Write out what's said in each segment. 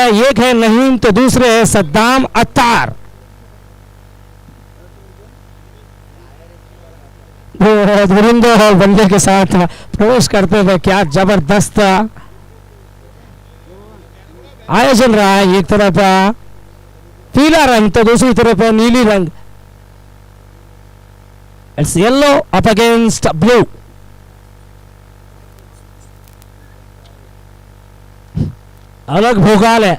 एक है नहीम तो दूसरे है सद्दाम अत्तार। धुरिंदर बल्ले के साथ प्रवेश करते हुए क्या जबरदस्त आयोजन रहा है। एक तरफ पीला रंग तो दूसरी तरफ नीली रंग। It's yellow up against blue. अलग भूगोल है।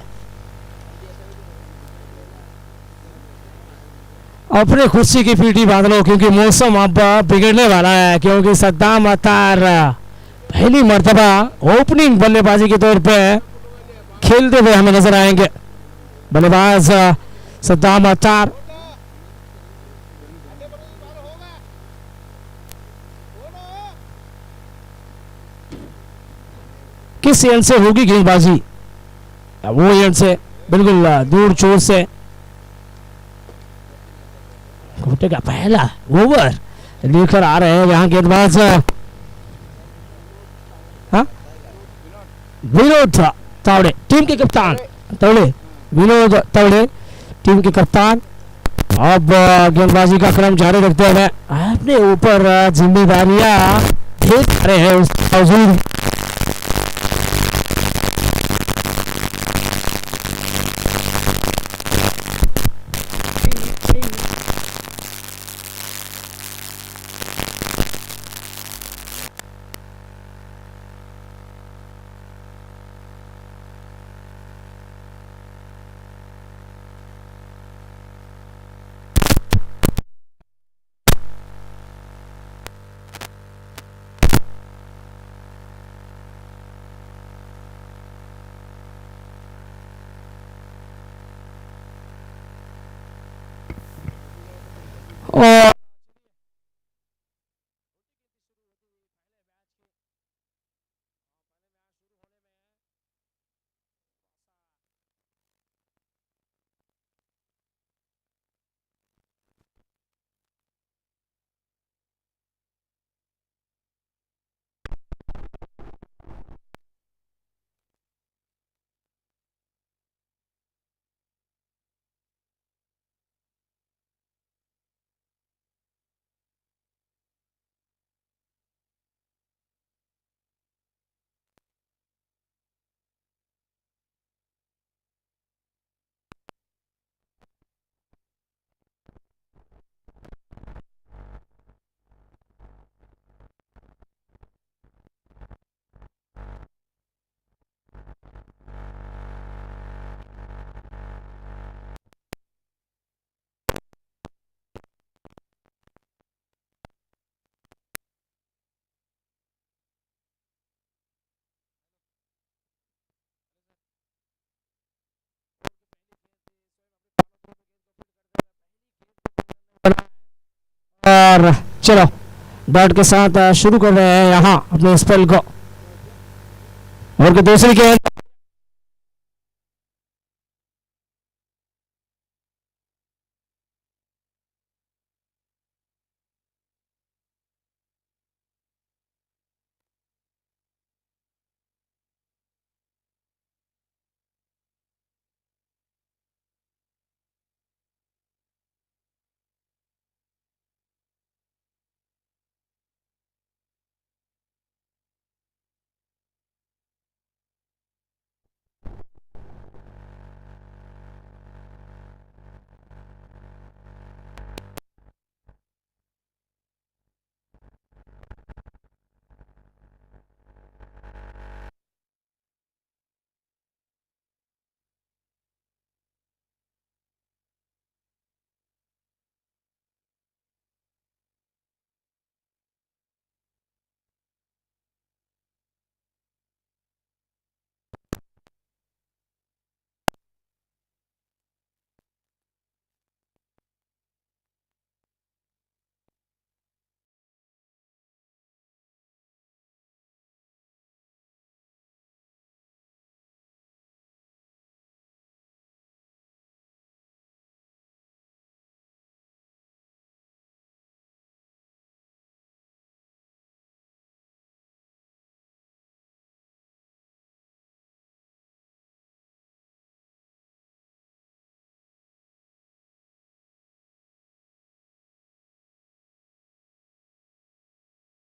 अपने खुशी की पीठी बांध लो क्योंकि मौसम अब बिगड़ने वाला है, क्योंकि सद्दाम अत्तार पहली मर्तबा ओपनिंग बल्लेबाजी के तौर पे खेलते हुए हमें नजर आएंगे। बल्लेबाज सद्दाम अत्तार। किस एंड से होगी गेंदबाजी? वो एंड से बिल्कुल दूर चोर से। घोटे का पहला ओवर लेकर आ रहे हैं यहाँ गेंदबाज विनोद तावड़े, टीम के कप्तान। विनोद तावड़े टीम के कप्तान। अब गेंदबाजी का क्रम जारी रखते हुए अपने ऊपर जिम्मेदारियां देख रहे हैं उस बावजूद। और चलो डॉट के साथ शुरू कर रहे हैं यहाँ अपने स्पेल को। और दूसरी गेंद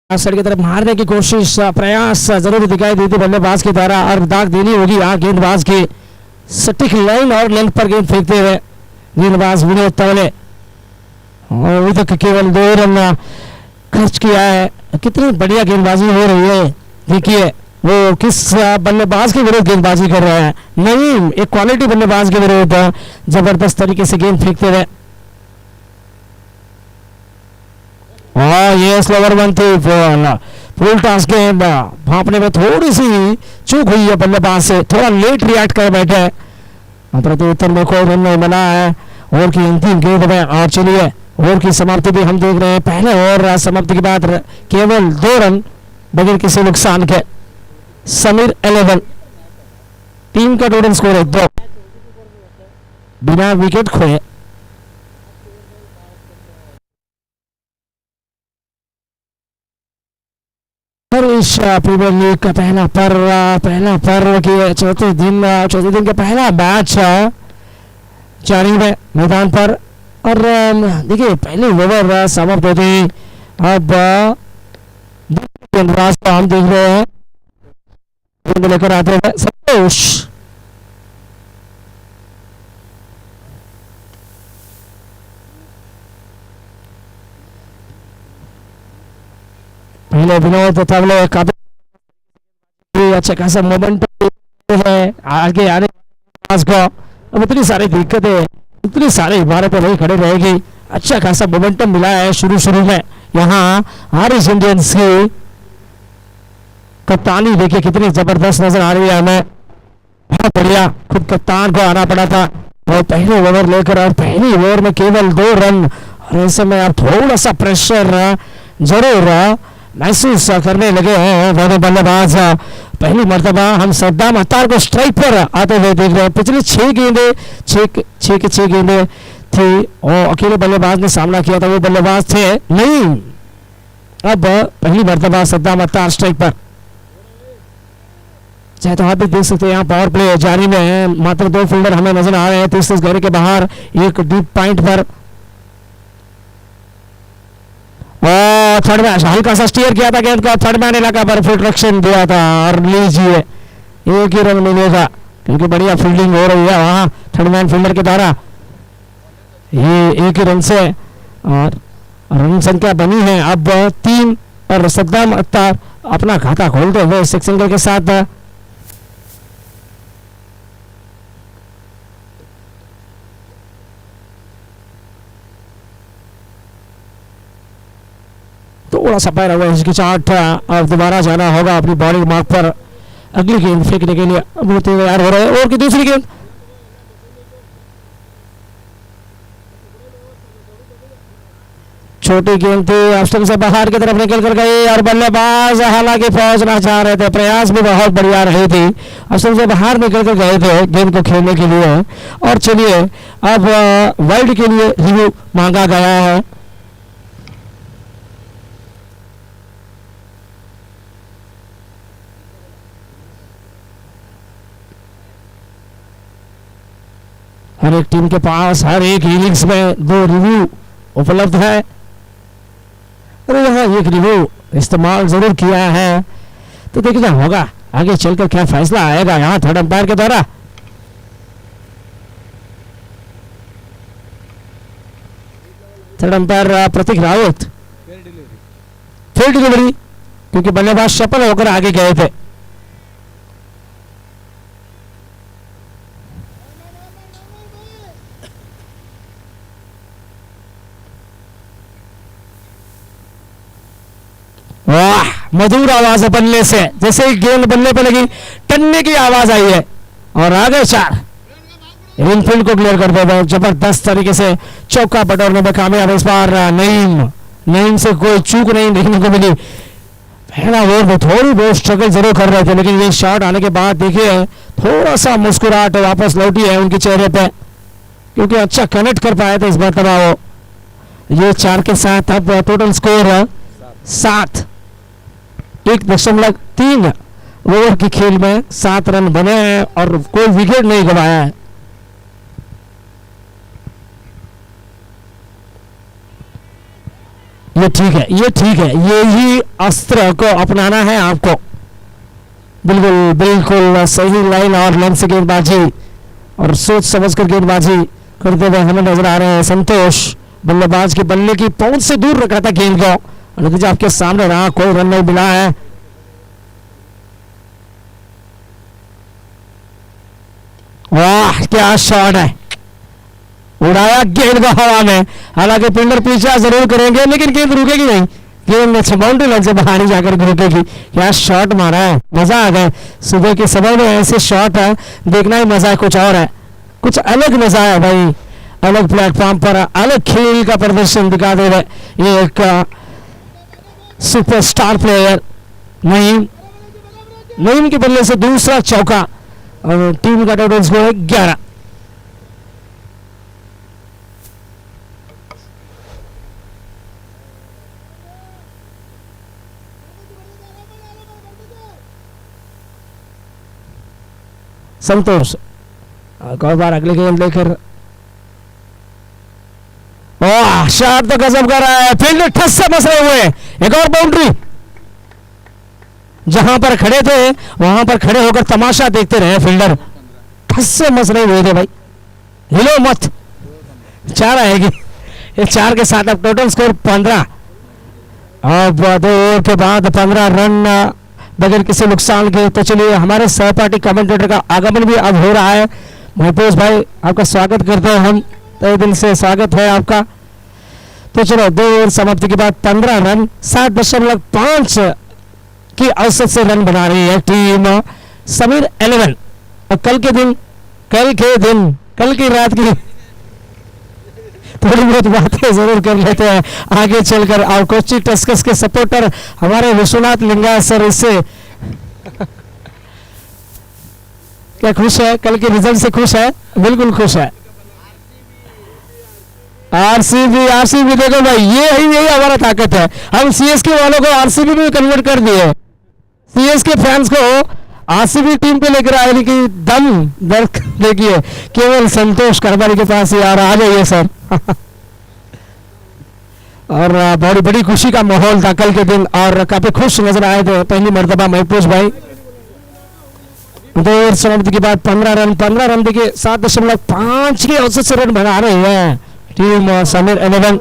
साइड की तरफ मारने की कोशिश प्रयास जरूर दिखाई देती बल्लेबाज के द्वारा और दाग देनी होगी यहाँ गेंदबाज की सटीक लाइन और लेंथ पर गेंद फेंकते हुए गेंदबाज विनोद तवले और अभी तक केवल 2 रन खर्च किया है। कितनी बढ़िया गेंदबाजी हो रही है, देखिए वो किस बल्लेबाज के विरुद्ध गेंदबाजी कर रहा है। नहीं, एक क्वालिटी बल्लेबाज के विरुद्ध जबरदस्त तरीके से गेंद फेंकते हुए ये स्लोवर वन थी फुल टॉस गेंद भापने में थोड़ी सी चूक हुई है बल्लेबाज से, थोड़ा लेट रिएक्ट कर बैठे प्रत्युत्तर में कोई रन नहीं मिला है ओवर की अंतिम गेंद में। और चलिए ओवर की समाप्ति भी हम देख रहे हैं, पहले ओवर समाप्ति के बाद केवल 2 रन बगैर किसी नुकसान के। समीर 11 टीम का टोटल स्कोर है 2 बिना विकेट खोए। प्रीमियर लीग का पहला पर्व के चौथे दिन का पहला मैच जारी है मैदान पर। और देखिए पहले ओवर समाप्त होते ही अब गेंदबाज को हम देख रहे हैं गेंद लेकर आते हैं संतोष। पहले विनोद तवले काफी अच्छा खासा मोमेंटम है आगे आने को। अब इतनी सारी दिक्कतें इतनी सारी इमारतें नहीं खड़े रहेगी, अच्छा खासा मोमेंटम मिला है शुरू में। यहाँ हारिस इंडियंस की कप्तानी देखिए कितनी जबरदस्त नजर आ रही है हमें, बहुत बढ़िया। खुद कप्तान को आना पड़ा था और पहले ओवर लेकर और पहली ओवर में केवल 2 रन और ऐसे में अब थोड़ा सा प्रेशर जरूर महसूस करने लगे हैं दोनों बल्लेबाज। पहली मर्तबा हम सद्दाम अत्तार को स्ट्राइक पर आते हुए देख रहे हैं। पिछले 6 गेंदें थी और अकेले बल्लेबाज ने सामना किया था, वो बल्लेबाज थे नहीं। अब पहली मर्तबा सद्दाम अत्तार स्ट्राइक पर। चाहे तो आप भी देख सकते हैं यहाँ पावर प्ले जारी में है, मात्र 2 फील्डर हमें नजर आ रहे हैं 30 घेरे के बाहर एक डीप पॉइंट पर। थर्ड मैच हल्का सा स्टीयर किया था गेंद को, थर्ड मैन इलाका पर प्रोटेक्शन दिया था और लीजिए एक ही रन मिलेगा क्योंकि बढ़िया फील्डिंग हो रही है वहां थर्ड मैन फील्डर के द्वारा। ये एक ही रन से और रन संख्या बनी है अब 3 और सद्दाम अत्तार अपना खाता खोलते हुए 6 सिंगल के साथ। थोड़ा सा पैर हुआ इसकी चाट अब दोबारा जाना होगा अपनी बॉलिंग मार्क पर अगली गेंद फेंकने के लिए। अब तैयार हो रहे हैं और की दूसरी गेंद छोटी गेंद थी ऑप्शन से बाहर की तरफ निकल कर गई और बल्लेबाज हालांकि पहुंचना चाह रहे थे, प्रयास भी बहुत बढ़िया रही थी, ऑप्शन से बाहर निकल कर गए थे गेंद को खेलने के लिए। और चलिए अब वाइड के लिए रिव्यू मांगा गया है। हर एक टीम के पास हर एक इनिंग्स में 2 रिव्यू उपलब्ध है। अरे यहाँ एक रिव्यू इस्तेमाल जरूर किया है तो देखना होगा आगे चलकर क्या फैसला आएगा यहाँ थर्ड अंपायर के द्वारा। थर्ड अंपायर प्रतीक रावत फेयर डिलीवरी क्योंकि बल्लेबाज सफल होकर आगे गए थे। वाह मधुर आवाज है बल्ले से, जैसे ही गेंद बल्ले पे लगी टन्ने की आवाज आई है और आगे 4 इनफील्ड को क्लियर कर देगा जबरदस्त तरीके से चौका बटोरने में कामयाब इस बार नईम से कोई चूक नहीं देखने को मिली। पहला ओवर में थोड़ी बहुत स्ट्रगल जरूर कर रहे थे लेकिन ये शॉट आने के बाद देखिए थोड़ा सा मुस्कुराहट वापस लौटी है उनके चेहरे पे क्योंकि अच्छा कनेक्ट कर पाए थे इस बार तब वो। ये 4 के साथ अब टोटल स्कोर 7 1.3 ओवर की खेल में 7 रन बने हैं और कोई विकेट नहीं गवाया है। ये ठीक है, ये ठीक है, यही अस्त्र को अपनाना है आपको। बिल्कुल बिल्कुल सही लाइन और लेंथ से गेंदबाजी और सोच समझ कर गेंदबाजी करते हुए हमें नजर आ रहे हैं संतोष। बल्लेबाज के बल्ले की पहुंच से दूर रखा था गेंद को, नतीजा आपके सामने रहा, कोई रन नहीं मिला है। वाह क्या शॉट है, उड़ाया गेंद को हवा में। हालांकि पिंडर पीछा जरूर करेंगे लेकिन गेंद रुकेगी नहीं, गेंद बाउंड्री लाइन से बाहर ही जाकर रुकेगी। क्या शॉट मारा है, मजा आ गया। सुबह के समय में ऐसे शॉट है देखना ही मजा है, कुछ और है, कुछ अलग मजा है भाई। अलग प्लेटफॉर्म पर अलग खेल का प्रदर्शन दिखा दे रहे ये एक सुपरस्टार प्लेयर नईम के बल्ले से दूसरा चौका और टीम का टोटल स्कोर 11। संतोष एक और बार अगले गेंद लेकर, ओह शॉट तो गजब कर रहा है, फील्ड ठस से मसले हुए। एक और बाउंड्री, जहां पर खड़े थे वहां पर खड़े होकर तमाशा देखते रहे फील्डर, ठस से मसले हुए थे भाई, हिलो मत। 4 आएगी, ये 4 के साथ अब टोटल स्कोर 15। अब 2 ओवर के बाद 15 रन बगैर किसी नुकसान के। तो चलिए हमारे सहपाठी कमेंटेटर का आगमन भी अब हो रहा है। महफूज भाई आपका स्वागत करते हैं हम, तहे दिल से स्वागत है आपका। तो चलो 2 ओवर समाप्ति के बाद 15 रन 7.5 की औसत से रन बना रही है टीम समीर 11। और कल की रात की थोड़ी बहुत बातें जरूर कर लेते हैं आगे चलकर। और कोची टस्कस के सपोर्टर हमारे विश्वनाथ लिंगा सर इससे क्या खुश है, कल के रिजल्ट से खुश है? बिल्कुल खुश है। आरसीबी देखो भाई, यही हमारा ताकत है। हम सीएसके वालों को आरसीबी में कन्वर्ट कर दिए, सीएसके फैंस को आरसीबी टीम पे लेकर आने की दम देखिए केवल संतोष करबारी के पास ही आ जाइए सर। और बड़ी खुशी का माहौल था कल के दिन और काफी खुश नजर आए थे पहली मर्तबा महफूज भाई। 2 ओवर समाप्ति के बाद 15 रन देखिए 7.5 की औसत से रन बना रही है टीम समीर 11।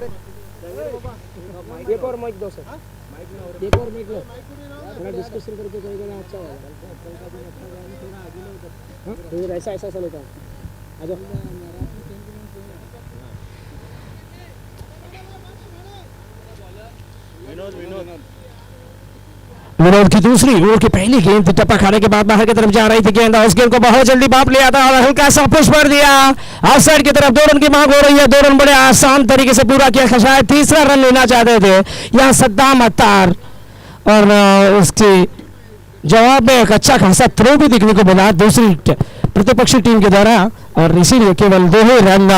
विनोद की दूसरी ओवर की पहली गेंद टप्पा खाने के बाद बाहर की तरफ जा रही थी गेंद, उस गेंद को बहुत जल्दी बाप लिया था और हल्का सा पुश कर दिया ऑफ साइड की तरफ। 2 रन की मांग हो रही है, 2 रन बड़े आसान तरीके से पूरा किया, शायद तीसरा रन लेना चाहते थे यहाँ सद्दाम अत्तार और उसकी जवाब में एक अच्छा खासा थ्रो भी देखने को मिला दूसरी प्रतिपक्षी टीम के द्वारा और इसीलिए केवल 2 ही रन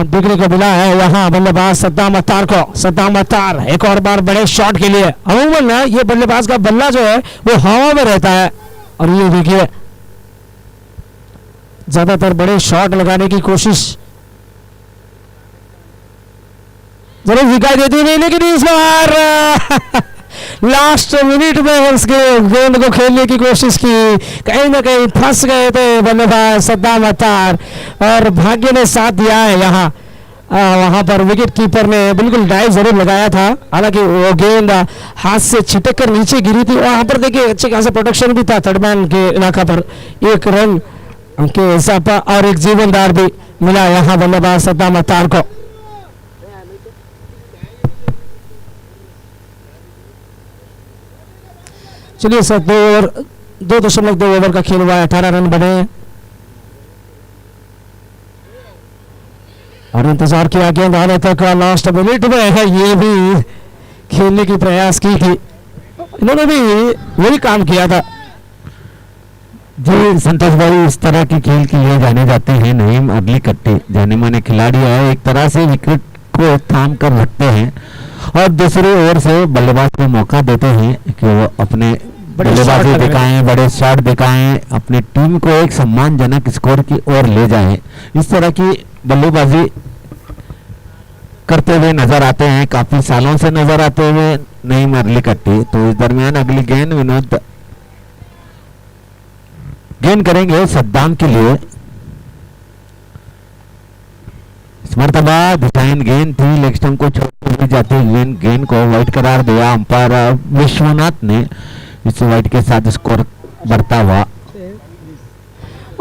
देखने को मिला है यहाँ बल्लेबाज सद्दाम अत्तार को। सद्दाम अत्तार एक और बार बड़े शॉट के लिए, अमूमन ना ये बल्लेबाज का बल्ला जो है वो हवा में रहता है और ये देखिए ज्यादातर बड़े शॉट लगाने की कोशिश जरूर दिखाई देती नहीं, लेकिन इस बार लास्ट मिनट में उसके गेंद को खेलने की कोशिश की, कहीं ना कहीं फंस गए थे बल्लेबाज सद्दाम अत्तार और भाग्य ने साथ दिया है यहाँ। वहां पर विकेट कीपर ने बिल्कुल डाइव जरूर लगाया था, हालांकि वो गेंद हाथ से छिटक कर नीचे गिरी थी। वहां पर देखिए अच्छे खासा प्रोटेक्शन भी था थर्डमैन के इलाका पर, 1 रन के हिसाब और एक जीवनदार भी मिला यहाँ बल्लेबाज सद्दाम अत्तार को। चलिए सर 2.2 ओवर का खेल हुआ है, 18 रन बने और इंतजार किया गेंद आने तक। लास्ट मिनट में है ये भी खेलने की प्रयास की थी, इन्होंने भी वही काम किया था। जी संतोष भाई, इस तरह के खेल किए जाने जाते हैं नईम अगली कट्टे, जाने माने खिलाड़ी है, एक तरह से विकेट को थाम कर रखते हैं और दूसरे ओवर से बल्लेबाज को मौका देते हैं कि वो अपने बल्लेबाजी दिखाएं, बड़े शॉट दिखाएं, अपनी टीम को एक सम्मानजनक स्कोर की ओर ले जाएं। इस तरह की बल्लेबाजी करते हुए नजर आते हैं, काफी सालों से नजर आते हुए नईम अरलीकट्टी। तो इस दरमियान अगली गेंद विनोद गेंद करेंगे सद्दाम के लिए। इस मरतबा डिजाइन गेंद थी, लेग स्टंप को छोड़ते हुए जाते हुए गेंद को वाइड करार दिया अंपायर विश्वनाथ ने। इस वाइड के साथ स्कोर बढ़ता हुआ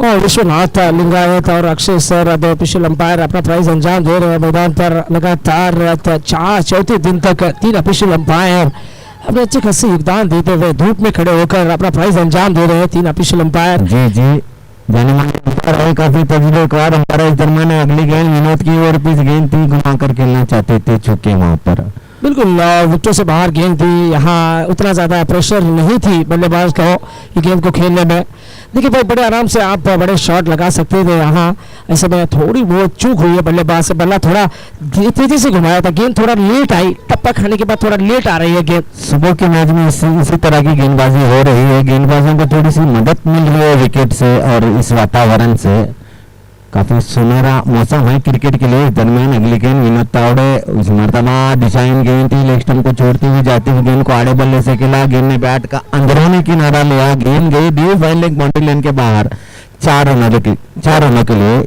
और विश्वनाथ लिंगायत और अक्षय सर दो ऑफिशियल अंपायर अपना प्राइज अंजाम दे रहे हैं। मैदान पर लगातार चौथे दिन तक 3 ऑफिशियल अंपायर अपने अच्छे खासे योगदान देते हुए धूप में खड़े होकर अपना प्राइज अंजाम दे रहे हैं। 3 ऑफिशियल अंपायर जी जी जाने माने अंपायर है, काफी तजुर्बेकार अंपायर। इस दरमियान अगली गेंद विनोद की ओर पिच गेंद थी, घुमाकर खेलना चाहते थे, चुके वहां पर बिल्कुल विकेटों से बाहर गेंद थी। यहाँ उतना ज़्यादा प्रेशर नहीं थी बल्लेबाज को ये गेंद को खेलने में। देखिए भाई बड़े आराम से आप बड़े शॉट लगा सकते थे। यहाँ ऐसे में थोड़ी बहुत चूक हुई है बल्लेबाज से, बल्ला थोड़ा तेजी से घुमाया था, गेंद थोड़ा लेट आई, टप्पा खाने के बाद थोड़ा लेट आ रही है गेंद। सुबह के मैच में इसी तरह की गेंदबाजी हो रही है, गेंदबाजों को थोड़ी सी मदद मिल रही है विकेट से और इस वातावरण से। काफी सुनहरा मौसम है क्रिकेट के लिए। इस दरमियान अगली गेंद विनोद तावड़े, उस मरतबा डिजाइन गेंद थी, लेग स्टंप को छोड़ते हुए जाते हुए गेंद को आड़े बल्ले से खेला। गेंद ने बैट का अंदरूनी किनारा लिया, गेंद गई D fine leg boundary line के बाहर। 4 रनों के लिए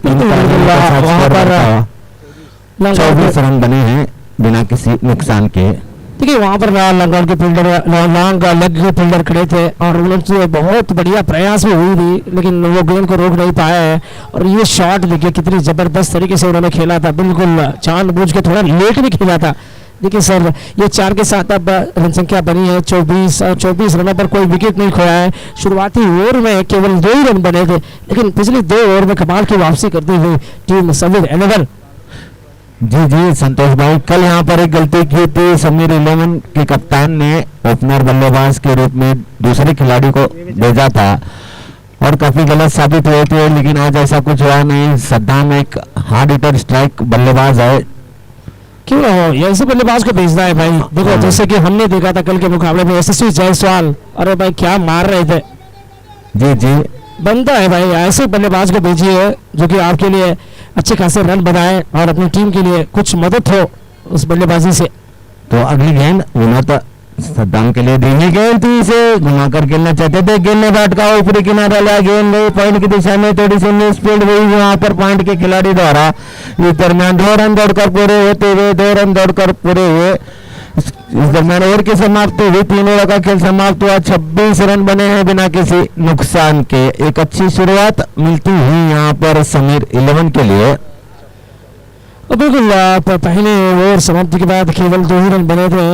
24 रन बने हैं बिना किसी नुकसान के। देखिए वहाँ पर लॉन्ग के फील्डर लॉन्ग लेग के फील्डर खड़े थे और उनसे बहुत बढ़िया प्रयास भी हुई थी, लेकिन वो गेंद को रोक नहीं पाया है। और ये शॉट देखिए कितनी जबरदस्त तरीके से उन्होंने खेला था, बिल्कुल जानबूझ के थोड़ा लेट भी खेला था। देखिए सर ये 4 के साथ अब रन संख्या बनी है 24 रनों पर कोई विकेट नहीं खोया है। शुरुआती ओवर में केवल 2 ही रन बने थे, लेकिन पिछले 2 ओवर में कमाल की वापसी करते हुए टीम समीर 11। जी जी संतोष भाई, कल यहाँ पर एक गलती की थी समीर 11 के कप्तान ने ओपनर बल्लेबाज के रूप में दूसरे खिलाड़ी को भेजा था और काफी गलत साबित हुए थे, लेकिन आज ऐसा कुछ हुआ नहीं। सद्दाम एक हार्ड हिटर स्ट्राइक बल्लेबाज है, क्यों ना हो, ये ऐसे बल्लेबाज को भेजना है भाई। देखो जैसे कि हमने देखा था कल के मुकाबले में यशस्वी जायसवाल, अरे भाई क्या मार रहे थे। जी जी बनता है भाई ऐसे बल्लेबाज को भेजिए जो कि आपके लिए अच्छे खासे रन बनाए और अपनी टीम के लिए कुछ मदद हो उस बल्लेबाजी से। तो अगली गेंद विनोद सद्दाम के लिए धीमी गेंद थी, इसे घुमाकर खेलना चाहते थे। गेंद ने बैट का ऊपरी किनारा लिया, गेंद गई पॉइंट की दिशा में, थोड़ी सी स्पीड हुई वहां पर पॉइंट के खिलाड़ी द्वारा। इस दरमियान 2 रन दौड़कर पूरे होते हुए 2 रन दौड़कर पूरे हुए। इस दरमियान ओवर की समाप्ति हुई, 3 ओवर का खेल समाप्त हुआ। 26 रन बने हैं बिना किसी नुकसान के। एक अच्छी शुरुआत मिलती हुई यहाँ पर समीर 11 के लिए। बिल्कुल पहले ओवर समाप्ति के बाद केवल 2 ही रन बने थे।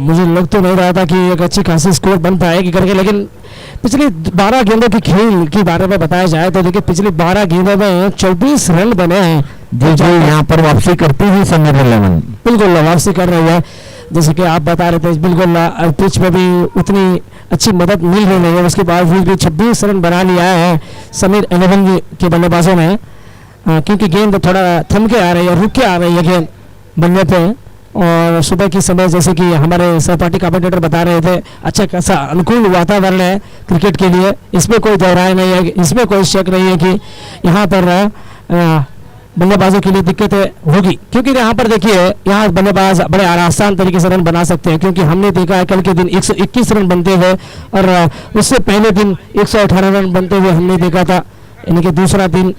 मुझे लग तो नहीं रहा था कि एक अच्छी खासी स्कोर बन पाएगी करके, लेकिन पिछली 12 गेंदों की खेल के बारे में बताया जाए तो देखिए पिछली 12 गेंदों में 24 रन बने हैं। जो यहाँ पर वापसी करती हुई समीर 11 बिल्कुल वापसी कर रही है, जैसे कि आप बता रहे थे। बिल्कुल पिच में भी उतनी अच्छी मदद मिल रही नहीं है, उसके बावजूद भी 26 रन बना लिया है समीर 11 के बल्लेबाजों ने। क्योंकि गेंद थोड़ा थम के आ रही है, रुक के आ रही है गेंद बल्ले पे। और सुबह के समय जैसे कि हमारे सहपाठी कमेंटेटर बता रहे थे, अच्छा खासा अनुकूल वातावरण है क्रिकेट के लिए, इसमें कोई दोहराए नहीं है, इसमें कोई शक नहीं है कि यहाँ पर बल्लेबाजों के लिए दिक्कतें होगी। क्योंकि यहाँ पर देखिए यहाँ बल्लेबाज बड़े आसान तरीके से रन बना सकते हैं, क्योंकि हमने देखा है कल के दिन 121 रन बनते हुए और उससे पहले दिन 118 रन बनते हुए हमने देखा था, यानी कि दूसरा दिन।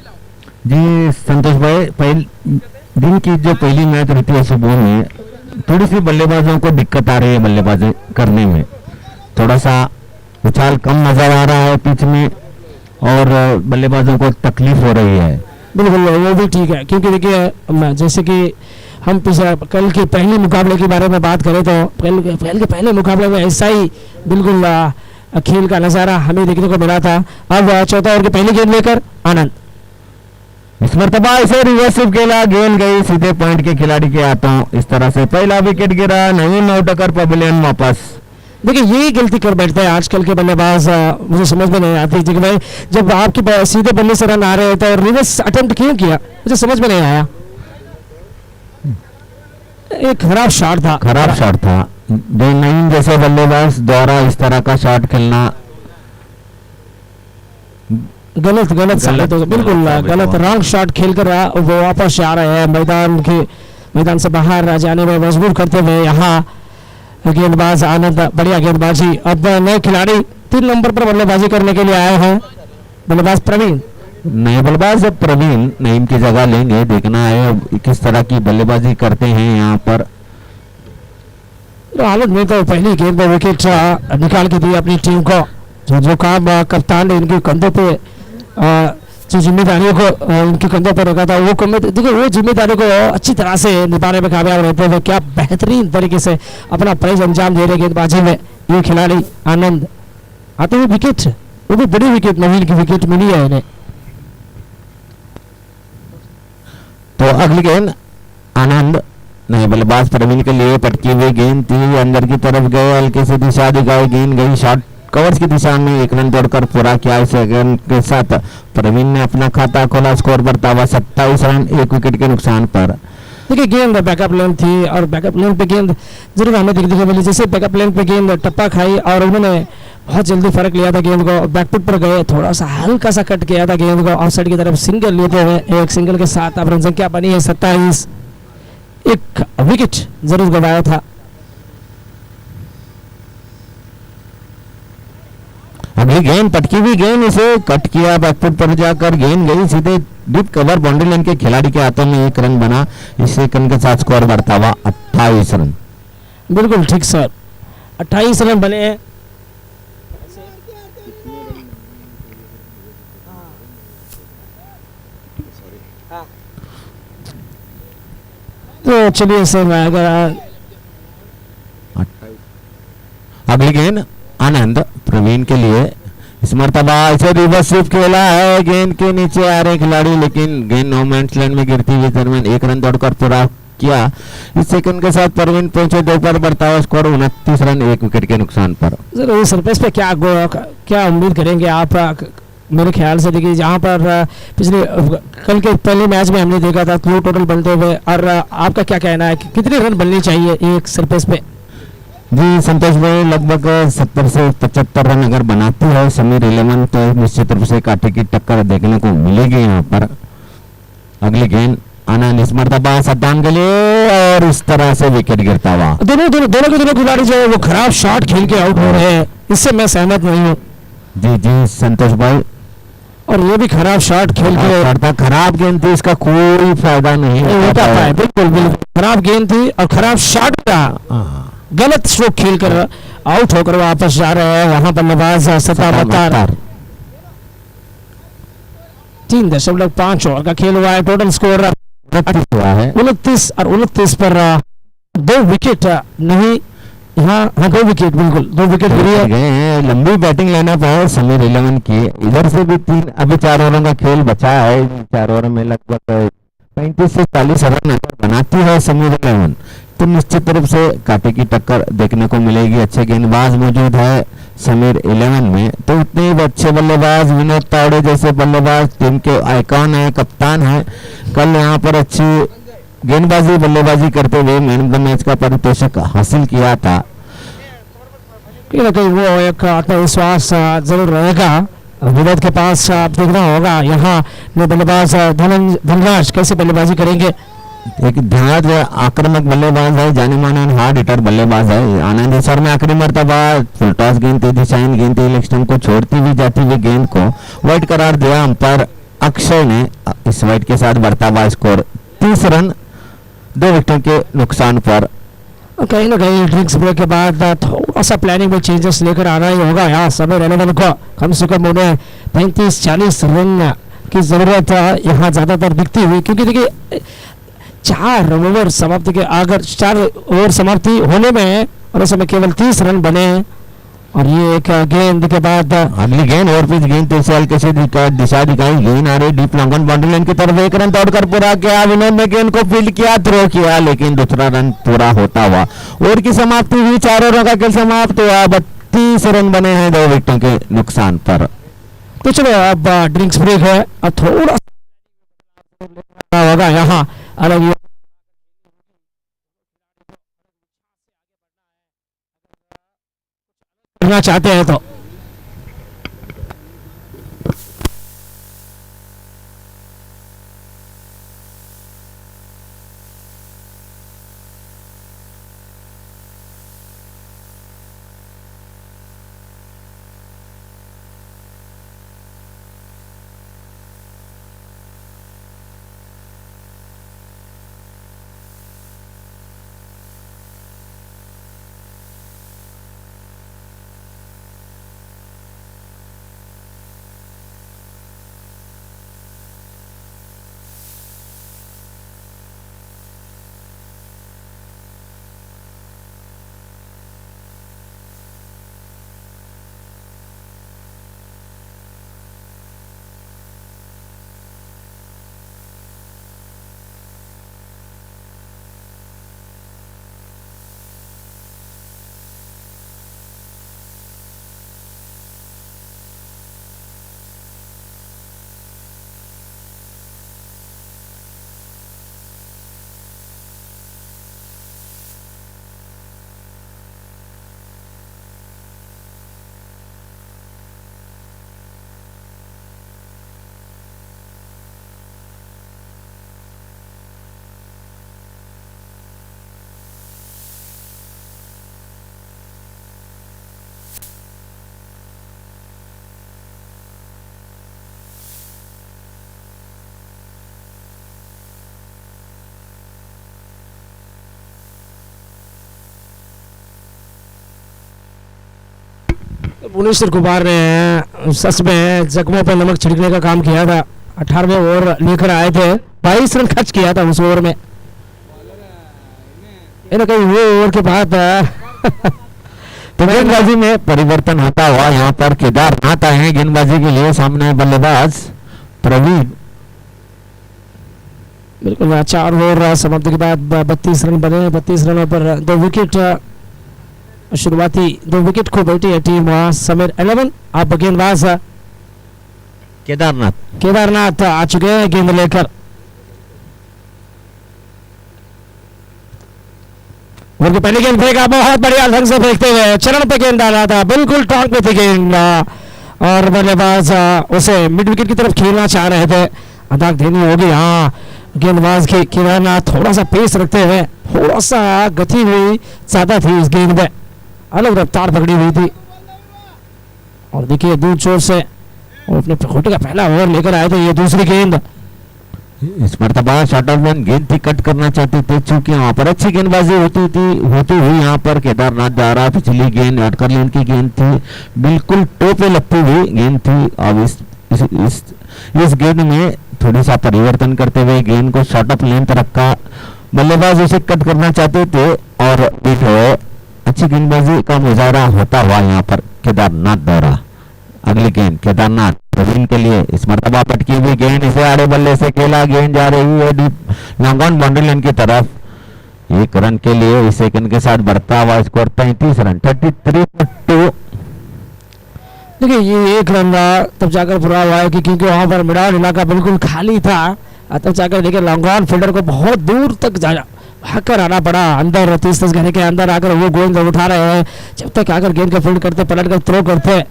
जी संतोष भाई, दिन की जो पहली मैच रहती है सुबह में, थोड़ी सी बल्लेबाजों को दिक्कत आ रही है बल्लेबाजी करने में, थोड़ा सा उछाल कम नजर आ रहा है पिच में और बल्लेबाजों को तकलीफ हो रही है। बिल्कुल वो भी ठीक है, क्योंकि देखिए जैसे कि हम कल के पहले मुकाबले के बारे में बात करें तो कल के पहले मुकाबले में ऐसा ही बिल्कुल खेल का नज़ारा हमें देखने को मिला था। अब 14 ओवर की पहली गेंद लेकर आनंद, इस मरतबा इसे रिवर्स खेला, गेंद गई सीधे पॉइंट के खिलाड़ी के हाथों। इस तरह से पहला विकेट गिरा, नवीन नौटकर पवेलियन वापस। देखिए यही गलती कर बैठते हैं आजकल के बल्लेबाज, मुझे समझ में नहीं आती कि भाई जब आपके सीधे बल्ले से रन आ रहे थे और रिवर्स अटेम्प्ट क्यों किया, मुझे समझ में नहीं आया। एक खराब शॉट था, जो नवीन जैसे बल्लेबाज द्वारा इस तरह का शॉट खेलना गलत साबित हो, बिल्कुल गलत रॉन्ग शॉट खेलकर वो वापस आ रहे हैं मैदान के मैदान से बाहर जाने में मजबूर करते हुए यहाँ गेंदबाज आनंद, बढ़िया गेंदबाजी। अब नए खिलाड़ी 3 नंबर पर बल्लेबाजी करने के लिए आए हैं, बल्लेबाज प्रवीण। नए बल्लेबाज अब प्रवीण नईम की जगह लेंगे, देखना है अब किस तरह की बल्लेबाजी करते हैं यहाँ पर। हालत में तो पहली गेंद में विकेट निकाल के दी अपनी टीम को। जो काम कप्तान ने इनके कंधों पे जो जिम्मेदारियों को इनके कंधों पर रखा था, वो देखो वो जिम्मेदारी को अच्छी तरह से निभाने में कामयाब रहते हुए क्या बेहतरीन तरीके से अपना प्राइज अंजाम दे रहे गेंदबाजी में ये खिलाड़ी आनंद। आते हुए विकेट, वो भी बड़ी विकेट, नवीन की विकेट मिली है इन्हें। तो अगली गेंद आनंद नए बल्लेबाज प्रवीण के लिए पटकी हुई गेंद थी, अंदर की तरफ गए, हल्के से दिशा दिखाई, गेंद गई शॉर्ट कवर्स की दिशा में, 1 रन तोड़कर पूरा किया। इस गेंद के साथ प्रवीण ने अपना खाता खोला, स्कोर बढ़ता 27 रन 1 विकेट के नुकसान पर। देखिए गेंद बैकअप लेन थी और बैकअप लेन पे गेंद जरूर हमें देखने को मिली, जैसे बैकअप लेन पे गेंद टप्पा खाई और उन्होंने बहुत जल्दी फर्क लिया था गेंद को, बैकफुट पर गए, थोड़ा सा हल्का सा कट किया था गेंद को ऑफ साइड की तरफ, सिंगल लेते हुए एक सिंगल के साथ अब रन संख्या बनी है 27। एक विकेट जरूर गंवाया था। अगली गेंद पटकी हुई गेंद, इसे कट किया, बैकफुट पर जाकर गेंद गई सीधे डीप कवर बाउंड्री लाइन के खिलाड़ी के हाथों में, 1 रन बना। इस सेकंड के साथ स्कोर बढ़ता हुआ 28 रन। बिल्कुल ठीक सर, 28 रन बने हैं। तो चलिए सर, अगर अगली गेंद आनंद प्रवीण के लिए, इस मरतबा इसे रिवर्स स्वीप खेला है, गेंद के नीचे आ रहे खिलाड़ी, लेकिन गेंद नो मैंस लैंड में गिरती हुई दरमियान 1 रन दौड़कर पूरा किया। इस सेकंड के साथ प्रवीण पहुंचे 2 पर, बढ़ता हुआ स्कोर 29 रन 1 विकेट के नुकसान पर। जरूर सरफेस पे क्या उम्मीद करेंगे आप? मेरे ख्याल से देखिए, जहाँ पर पिछले कल के पहले मैच में हमने देखा था 2 टोटल बनते हुए, और आपका क्या कहना है कि कितने रन बनने चाहिए एक सरफेस पे? जी संतोष भाई, लगभग 70 से 75 रन अगर बनाती है समीर 11 तो निश्चित रूप से कांटे की टक्कर देखने को मिलेगी यहाँ पर। अगली गेंद आनंद, इस मरतबा सद्दाम के लिए, और इस तरह से विकेट गिरता हुआ। दोनों खिलाड़ी जो है वो खराब शॉट खेल के आउट हो रहे हैं, इससे मैं सहमत नहीं हूँ। जी जी संतोष भाई, और ये भी खराब शॉट खेल के, खराब गेंद थी, इसका कोई फायदा नहीं होता है। बिल्कुल खराब गेंद थी और खराब शॉट था, गलत स्ट्रोक खेलकर आउट होकर वापस जा रहे हैं वहां बल्लेबाज सत्तार। 3.5 ओवर का खेल हुआ है, टोटल स्कोर 29 और 29 पर 2 विकेट नहीं, यहाँ 2 विकेट, बिल्कुल 2 विकेट गिरी है। लंबी बैटिंग लाइनअप है समीर 11 की, इधर से भी 3, अभी 4 ओवरों का खेल बचा है, 4 ओवर में लगभग 35 से 40 रन बनाती है समीर 11, तो निश्चित रूप से कांटे की टक्कर देखने को मिलेगी। अच्छे गेंदबाज मौजूद है समीर 11 में, तो इतने ही अच्छे बल्लेबाज विनोद तावड़े जैसे बल्लेबाज टीम के आइकॉन है, कप्तान है, कल यहाँ पर अच्छी गेंदबाजी बल्लेबाजी करते हुए मैन ऑफ द मैच का पारितोषिक हासिल किया था। कहीं ना कहीं वो एक आत्मविश्वास जरूर रहेगा विनोद के पास। आप देखना होगा यहाँ बल्लेबाज धनराज कैसे बल्लेबाजी करेंगे। एक ध्यान आक्रामक बल्लेबाज है, जाने माने हार्ड हिटर बल्लेबाज है। आनंद सर में आखिरी मरतबा फुल टॉस गेंद थी, दिशाहीन गेंद थी, लेग स्टंप को छोड़ती हुई जाती हुई गेंद को वाइड करार दिया अंपायर अक्षय ने। इस वाइड के साथ बढ़ता हुआ स्कोर 30 रन 2 विकेटों के नुकसान पर। कहीं ना कहीं ड्रिंक्स ब्रेक के बाद थोड़ा सा प्लानिंग में चेंजेस लेकर आना ही होगा यहाँ समय रेलेवन को। कम से कम उन्हें 35-40 रन की जरूरत यहाँ ज्यादातर दिखती हुई, क्योंकि देखिए 4 ओवर समाप्ति के, अगर 4 ओवर समाप्ति होने में और उस समय केवल 30 रन बने, और ये एक गेंद के बाद अगली गेंद और पिच गेंद से हल्के से दिशा दिखाई, गेंद आ रही deep long on boundary line की तरफ, 1 रन दौड़कर पूरा किया। विनोद ने गेंद को फील्ड किया, थ्रो किया, लेकिन दूसरा रन पूरा होता हुआ ओवर की समाप्ति हुई। 4 ओवरों का खेल समाप्त हुआ, 32 रन बने हैं 2 विकेटों के नुकसान पर। तो चलो अब ड्रिंक्स ब्रेक है, अब थोड़ा होगा यहाँ अलग करना चाहते हैं तो। भुवनेश्वर कुमार ने सच में जख्मों पर नमक छिड़कने का काम किया था। 18वें ओवर लेकर आए थे, 22 रन खर्च किया था उस ओवर में। कहीं वो ओवर के बाद तो गेंदबाजी में परिवर्तन होता हुआ यहाँ पर केदारनाथ आए हैं गेंदबाजी के लिए। सामने बल्लेबाज प्रवीण। बिल्कुल 4 ओवर समाप्ति के बाद 32 रन बने। 32 रनों पर 2 विकेट, शुरुआती 2 विकेट खो बैठी है टीम समीर 11। अब गेंदबाज केदारनाथ आ चुके हैं गेंद लेकर। उनकी पहली गेंद फेंका, बहुत बढ़िया ढंग से फेंकते हुए चरण पे गेंद डाला था, बिल्कुल टॉप पे थी गेंद और बल्लेबाज उसे मिड विकेट की तरफ खेलना चाह रहे थे। अदाक देनी होगी हाँ गेंदबाज की। केदारनाथ थोड़ा सा पेस रखते हुए, थोड़ा सा गति हुई ज्यादा थी इस गेंद में, अलग रफ्तार पकड़ी हुई थी। और देखिए दूर चोर से वो अपने खोटे का पहला ओवर लेकर आए थे। ये दूसरी गेंद इस मरतबा शॉर्ट ऑफ लाइन गेंद थी, कट करना चाहते थे, चूंकि वहां पर अच्छी गेंदबाजी होती हुई यहाँ पर केदारनाथ द्वारा पिछली गेंद अटकर लेन की गेंद थी, बिल्कुल टो पे लगती हुई गेंद थी। अब इस गेंद में थोड़ी सा परिवर्तन करते हुए गेंद को शॉर्ट ऑफ लेंथ रखा, बल्लेबाज उसे कट करना चाहते थे और अच्छी गेंदबाजी का मुजाहरा होता हुआ यहाँ पर केदारनाथ द्वारा। अगली गेंद केदारनाथ प्रवीण के लिए, इस मरतबा पटकी हुई गेंद, इसे आड़े बल्ले से खेला, गेंद जा रही है deep long on boundary line की तरफ। 1 रन के लिए इस सेकंड के साथ बढ़ता हुआ स्कोर 33 रन 33-2। देखिए ये 1 रन तब जाकर पूरा हुआ है क्योंकि वहां पर मैदान इलाका बिल्कुल खाली था। तब जाकर देखिए लॉन्ग ऑन फील्डर को बहुत दूर तक भागकर आना पड़ा, अंदर 30 घने के अंदर आकर वो गेंद उठा रहे हैं। जब तक आकर गेंद का फील्ड करते, पलट कर थ्रो करते,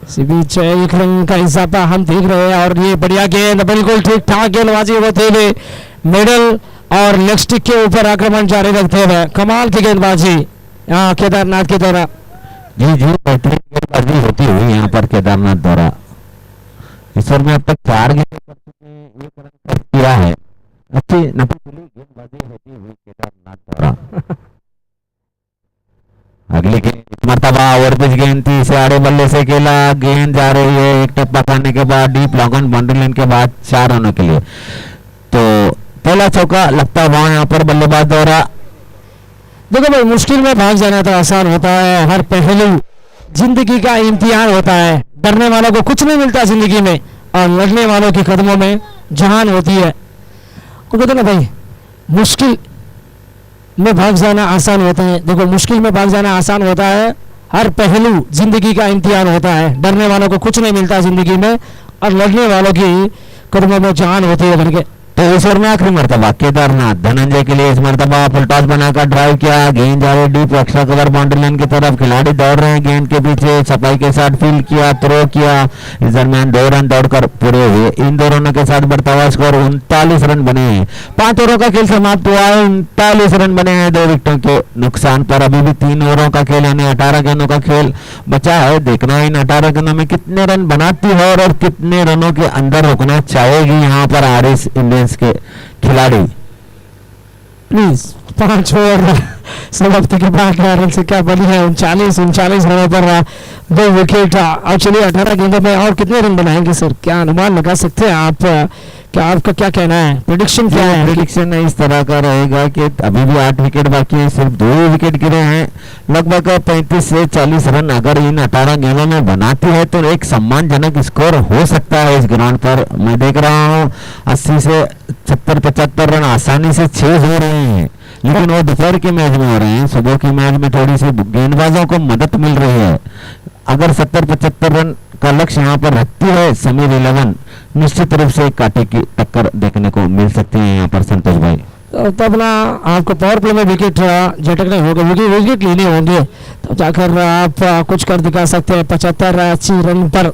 इसी बीच 1 रन का इजाफा हम देख रहे हैं। और ये बढ़िया गेंद, बिल्कुल ठीक ठाक गेंदबाजी होते हुए मिडल और लेग स्टिक के ऊपर आक्रमण जारी रखते हुए कमाल की गेंदबाजी यहाँ केदारनाथ की तरह। जी बेहतरीन गेंदबाजी होती हुई यहाँ पर केदारनाथ द्वारा। इस ओवर में अब तक 4 गेंद कर चुके हैं, 1 रन खर्च किया है। अच्छी नतीजली गेंदबाजी होती हुई केदारनाथ द्वारा। अगली गेंद मरतबा ओवरपिच गेंद थी, इसे आड़े बल्ले से खेला, गेंद जा रही है एक टप्पा खाने के बाद deep long on boundary line के बाद 4 रनों के लिए। तो पहला चौका लगता हुआ यहाँ पर बल्लेबाज द्वारा। देखो भाई मुश्किल में भाग जाना तो आसान होता है, हर पहलू जिंदगी का इम्तिहान होता है। डरने वालों को कुछ नहीं मिलता जिंदगी में और लड़ने वालों के कदमों में जहान होती है। वो कहते ना भाई मुश्किल में भाग जाना आसान होता है। देखो मुश्किल में भाग जाना आसान होता है, हर पहलू जिंदगी का इम्तिहान होता है। डरने वालों को कुछ नहीं मिलता जिंदगी में और लड़ने वालों की कदमों में जान होती है करके। तो इस ओवर में आखिरी मरतबा केदारनाथ धनंजय के लिए, इस मरतबा फुल टॉस बनाकर ड्राइव किया, गेंद जा रही deep extra cover boundary line की तरफ, खिलाड़ी दौड़ रहे हैं गेंद के पीछे, सफाई के साथ फील्ड किया, थ्रो किया। इस दरमियान 2 रन दौड़कर पूरे हुए। इन 2 रनों के साथ बढ़ता हुआ स्कोर 39 रन बने हैं। 5 ओवरों का खेल समाप्त हुआ है, 39 रन बने हैं 2 विकेटों के नुकसान पर। अभी भी 3 ओवरों का खेल यानी 18 गेंदों का खेल बचा है। देखना है इन 18 गेंदों में कितने रन बनाती है और कितने रनों के अंदर रुकना चाहेगी यहाँ पर आरएस इंडियंस के खिलाड़ी। प्लीज 5 ओवर समाप्ति के बाद रन से क्या बनी है 39 रनों पर 2 विकेट। और चलिए 18 गेंदों में और कितने रन बनाएंगे सर, क्या अनुमान लगा सकते हैं आप? क्या आपका क्या कहना है, प्रेडिक्शन क्या है? प्रेडिक्शन इस तरह का रहेगा कि अभी भी 8 विकेट बाकी है, सिर्फ 2 विकेट गिरे हैं। लगभग 35 से 40 रन अगर इन 18 गेंदों में बनाती है तो एक सम्मानजनक स्कोर हो सकता है इस ग्राउंड पर। मैं देख रहा हूँ 80 से 70-75 रन आसानी से 6 हो रहे हैं, लेकिन वो दोपहर के मैच में हो रहे हैं। सुबह के मैच में थोड़ी सी गेंदबाजों को मदद मिल रही है। अगर 70-75 रन का लक्ष्य यहाँ पर रखती है समीर 11, निश्चित रूप से कांटे की टक्कर देखने को मिल सकती है यहाँ पर संतोष भाई। तब ना आपको पावर प्ले में विकेट झटकने होंगे, विकेट लेने होंगे, तब जाकर आप कुछ कर दिखा सकते हैं 75 रन पर।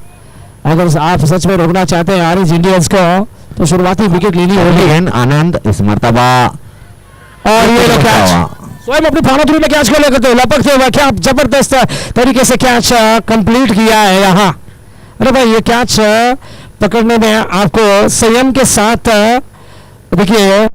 अगर आप सच में रोकना चाहते हैं आरएस इंडियंस को तो शुरुआती विकेट लेनी होगी। आनंद इस मरतबा और ये कैच स्वयं अपनी फॉलो थ्रू में कैच को लेकर तो लपकते हुए क्या जबरदस्त तरीके से कैच कंप्लीट किया है यहाँ। अरे भाई ये कैच पकड़ने में आपको संयम के साथ देखिए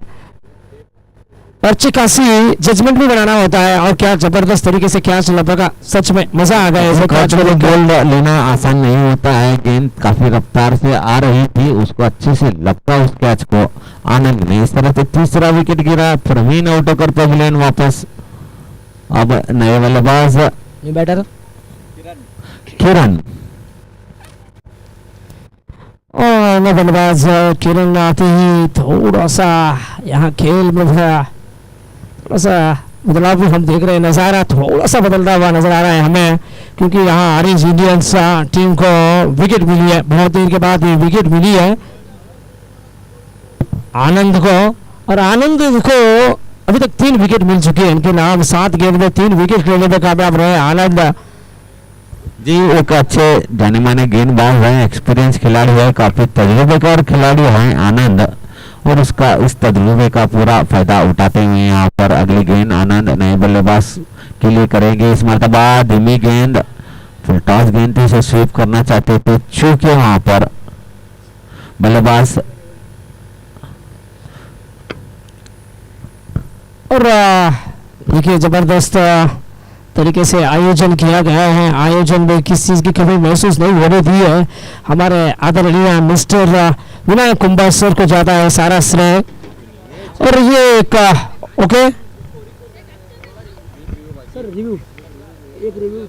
अच्छी खासी जजमेंट भी बनाना होता है। और क्या जबरदस्त तरीके से कैच लगा, सच में मजा आ गया ऐसे कैच को गोल देखकर। लेना आसान नहीं होता है। गेंद काफी रफ्तार से आ रही थी, उसको अच्छे से लगता उस कैच को आनंद ने। इस तरह से तीसरा विकेट गिरा, प्रवीण आउट होकर पवेलियन वापस। अब नए बल्लेबाज बैटर किरण और नए बल्लेबाज किरण आते ही थोड़ा सा यहाँ खेल में थोड़ा सा बदलाव भी हम देख रहे हैं। नज़ारा थोड़ा सा बदलता हुआ नजर आ रहा है हमें, क्योंकि यहाँ ऑरेंज इंडियंस टीम को विकेट मिली है, बहुत देर के बाद ये विकेट मिली है आनंद को। और आनंद को अभी तक 3 विकेट मिल चुके हैं इनके नाम। 7 गेंद में 3 विकेट लेने में कामयाब रहे आनंद जी। एक अच्छे जाने माने गेंदबाज है, एक्सपीरियंस खिलाड़ी है, काफी तजुर्बेकार खिलाड़ी है आनंद, और उसका इस तजुर्बे का पूरा फायदा उठाते हुए यहाँ पर अगली गेंद आनंद नए बल्लेबाज के लिए करेंगे। इस मरतबा धीमी गेंद, फुल टॉस गेंद थी, इसे स्वीप करना चाहते थे, चूके वहां पर बल्लेबाज। और देखिए जबरदस्त तरीके से आयोजन किया गया है। आयोजन में किस चीज़ की कमी महसूस नहीं होने दी है। हमारे आदरणीय मिस्टर विनायक कुंभा सर को जाता है सारा श्रेय। और ये एक ओके सर रिव्यू, एक रिव्यू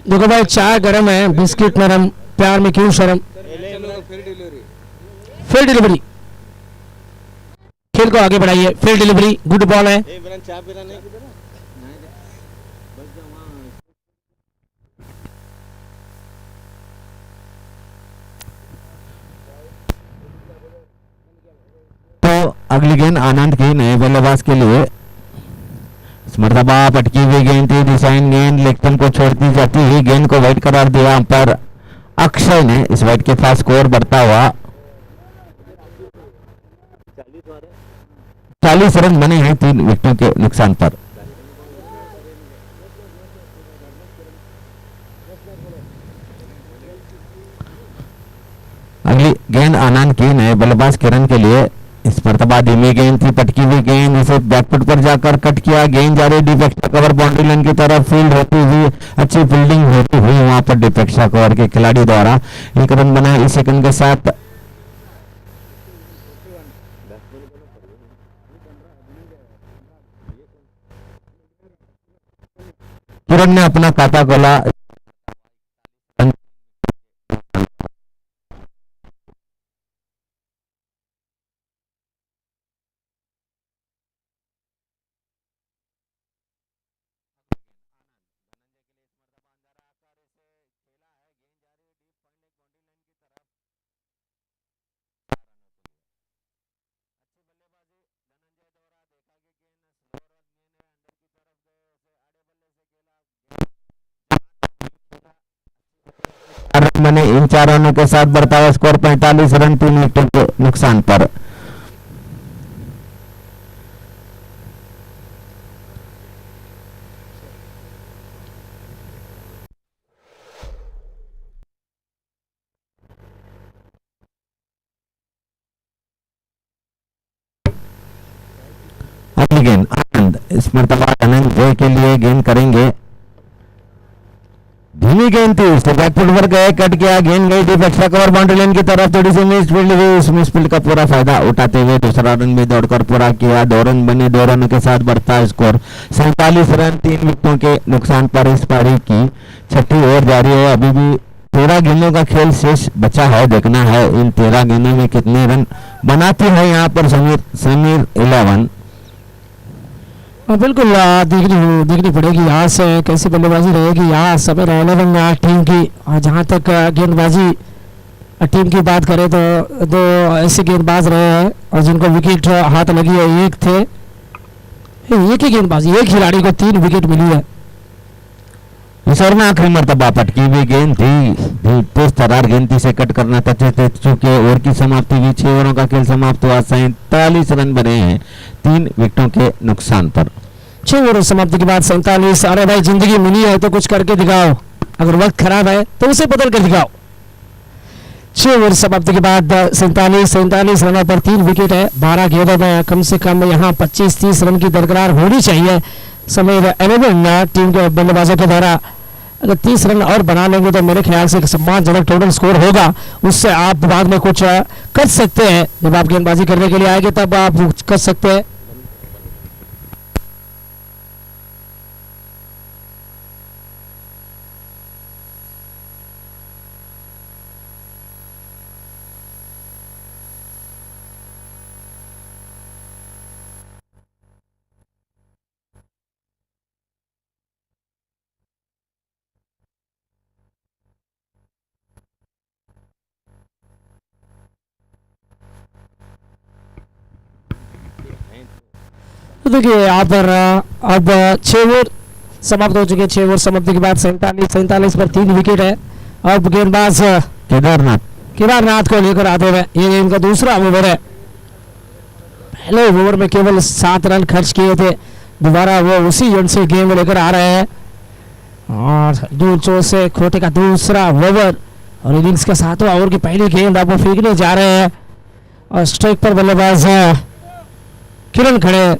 देखो भाई, चाय गर्म है, बिस्किट नरम, प्यार में क्यों शर्म। फिर डिलीवरी, खेल को आगे बढ़ाइए। फिर डिलीवरी, गुड बॉल है। तो अगली गेंद आनंद की नए बल्लेबाज के लिए। इस मरतबा पटकी हुई गेंद थी, डिजाइन गेंद लेगस्टंप को छोड़ती जाती हुई गेंद को वाइड करार दिया पर अक्षय ने। इस वाइड के साथ स्कोर बढ़ता हुआ 40 रन बने हैं 3 विकेटों के नुकसान पर। अगली गेंद आनंद की नए बल्लेबाज किरण के लिए। इस मरतबा धीमी गेंद थी, पटकी हुई गेंद, इसे बैकफुट पर जाकर कट किया, गेंद जा रही डिफेक्शा कवर बाउंड्री लाइन की तरफ, फील्ड होती हुई अच्छी फील्डिंग होती हुई वहां पर डिफेक्शा कवर के खिलाड़ी द्वारा 1 रन बना इस सेकंड के साथ। किरण ने अपना खाता खोला। रन बने इन 4 रनों के साथ बढ़ता हुआ स्कोर 45 रन 3 विकेटों के नुकसान पर। अगली गेंद आनंद, इस मरतबा आनंद गोल के लिए गेंद करेंगे। धीमी गेंद थी, उसको बैकफुट पर गए, कट किया, गेंद गई डिफेक्शा कवर बाउंड्री लाइन की तरफ, थोड़ी सी मिस फील्ड हुई, उस मिस फील्ड का पूरा फायदा उठाते हुए दूसरा रन भी दौड़कर पूरा किया। 2 रन बने, 2 रनों के साथ बढ़ता है स्कोर 47 रन 3 विकेटों के नुकसान पर। इस पारी की 6ठी ओवर जारी है, अभी भी 13 गेंदों का खेल शेष बचा है। देखना है इन 13 गेंदों में कितने रन बनाती है यहाँ पर समीर 11। बिल्कुल देखनी पड़ेगी यहाँ से कैसी बल्लेबाजी रहेगी यहाँ समीर 11 टीम की। जहाँ तक गेंदबाजी टीम की बात करें तो 2 ऐसे गेंदबाज रहे हैं और जिनको विकेट हाथ लगी है। एक थे एक ही गेंदबाजी, एक खिलाड़ी को 3 विकेट मिली है। इस ओवर में आखिरी मरतबा पटकी हुई गेंद थी, तेज तरार गेंद थी से कट करना चाहते थे, चूंकि ओवर की समाप्ति हुई, 6 ओवरों का खेल समाप्त हुआ, 47 रन बने हैं 3 विकेटों के नुकसान पर। 6 ओवर समाप्ति के बाद 47। अरे भाई जिंदगी मिली है तो कुछ करके दिखाओ, अगर वक्त खराब है तो उसे बदल कर दिखाओ। 6 ओवर समाप्ति के बाद 47 रनों पर 3 विकेट है। 12 गेंदों में कम से कम यहाँ 25-30 रन की दरकार होनी चाहिए। समीर 11 टीम के बल्लेबाजों के द्वारा अगर 30 रन और बना लेंगे तो मेरे ख्याल से सम्मानजनक टोटल स्कोर होगा। उससे आप बाद में कुछ कर सकते हैं, जब आप गेंदबाजी करने के लिए आएंगे तब आप कर सकते हैं। तो देखिए यहाँ पर अब 6 ओवर समाप्त हो चुके। 6 ओवर समाप्ति के बाद 47 पर 3 विकेट है। अब गेंदबाज केदारनाथ को लेकर आते हुए, ये इनका दूसरा ओवर है। पहले ओवर में केवल 7 रन खर्च किए थे, दोबारा वो उसी एंड से गेंद लेकर आ रहे हैं और दूर चोट से खोटे का दूसरा ओवर और इनिंग्स का 7वां ओवर की पहली गेंद अब वो फेंकने जा रहे हैं और स्ट्राइक पर बल्लेबाज किरण खड़े,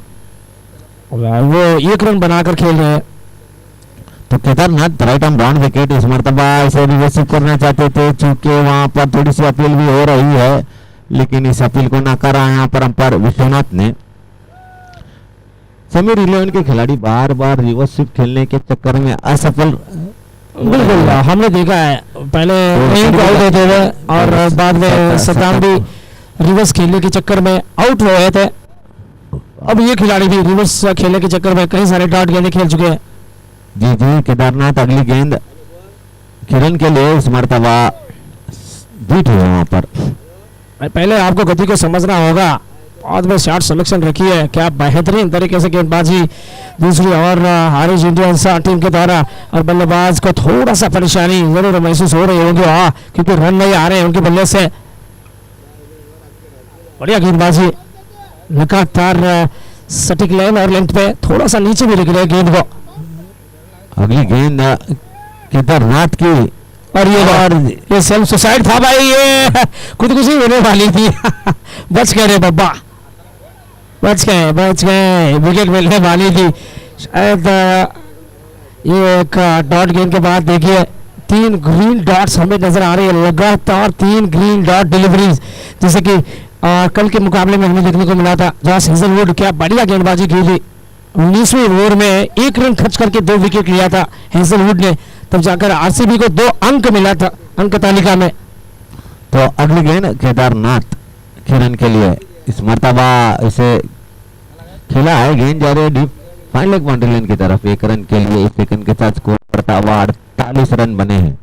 वो 1 रन बनाकर खेल रहे हैं। तो Kedarnath right arm round wicket इस मरतबा इसे रिवर्सिव करना चाहते थे, चूंकि वहां पर थोड़ी सी अपील भी हो रही है, लेकिन इस अपील को नकारा यहाँ पर अंपायर विश्वनाथ ने। समीर 11 के खिलाड़ी बार बार रिवर्सिव खेलने के चक्कर में असफल। बिल्कुल हमने देखा है, पहले आउट होते हुए और बाद में सद्दाम भी रिवर्स खेलने के चक्कर में आउट हुए थे। अब ये खिलाड़ी भी रिवर्स खेलने के चक्कर में कई सारे डॉट गेंदें खेल चुके हैं। जी केदारनाथ अगली गेंद किरण के लिए इस मरतबा बीट हुए वहां पर। पहले आपको गति को समझना होगा, बाद में शॉट सिलेक्शन रखी है, क्या बेहतरीन तरीके से गेंदबाजी दूसरी और हारिस इंडियंस टीम के द्वारा, और बल्लेबाज को थोड़ा सा परेशानी जरूर महसूस हो रही होगी क्योंकि रन नहीं आ रहे हैं उनके बल्ले से। बढ़िया गेंदबाजी, लगातार सटीक लाइन और लेंथ पे थोड़ा सा नीचे भी निकले गेंद को। अगली गेंद केदारनाथ की और ये सेल्फ सुसाइड था भाई, ये खुदकुशी होने वाली थी। बच गए रे बब्बा, बच गए, विकेट मिलने वाली थी शायद। ये एक डॉट गेंद के बाद देखिए 3 ग्रीन डॉट्स हमें नजर आ रही है, लगातार 3 ग्रीन डॉट डिलीवरीज, जैसे कि कल के मुकाबले में हमें देखने को मिला था। जॉस हेजलवुड क्या बढ़िया गेंदबाजी की थी, 19वें ओवर में 1 रन खर्च करके 2 विकेट लिया था हेजलवुड ने, तब जाकर आरसीबी को 2 अंक मिला था अंक तालिका में। तो अगली गेंद केदारनाथ किरण के लिए इस मरतबा इसे खेला है, गेंद जा रही है deep fine leg boundary line की तरफ। 1 रन के लिए इस सेकंड के साथ स्कोर करता हुआ 48 रन बने हैं।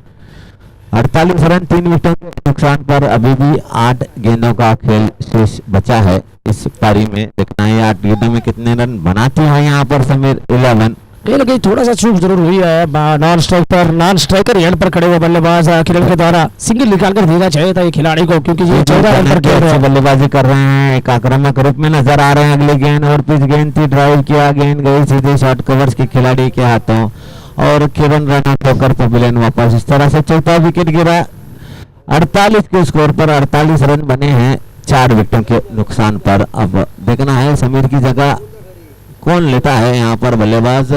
48 रन 3 विकेटों के नुकसान पर अभी भी 8 गेंदों का खेल शेष बचा है इस पारी में। देखना है 8 गेंदों में कितने रन बनाते हैं यहाँ पर समीर 11। कहीं ना कहीं थोड़ा सा चूक जरूर हुई है, नॉन स्ट्राइकर एंड पर खड़े हुए बल्लेबाज किरण के द्वारा सिंगल निकालकर देना चाहिए था ये खिलाड़ी को, क्योंकि ये 14 रन पर खेल रहे हैं, बल्लेबाजी कर रहे हैं, एक आक्रामक रूप में नजर आ रहे हैं। अगली गेंद और पिच गेंद थी, ड्राइव किया, गेंद गई सीधे शॉर्ट कवर्स के खिलाड़ी के हाथों और किरण रन आउट होकर पवेलियन वापस। इस तरह से चौथा विकेट गिरा। 48 के स्कोर पर 48 रन बने हैं 4 विकेटों के नुकसान पर। अब देखना है समीर की जगह कौन लेता है यहाँ पर बल्लेबाज।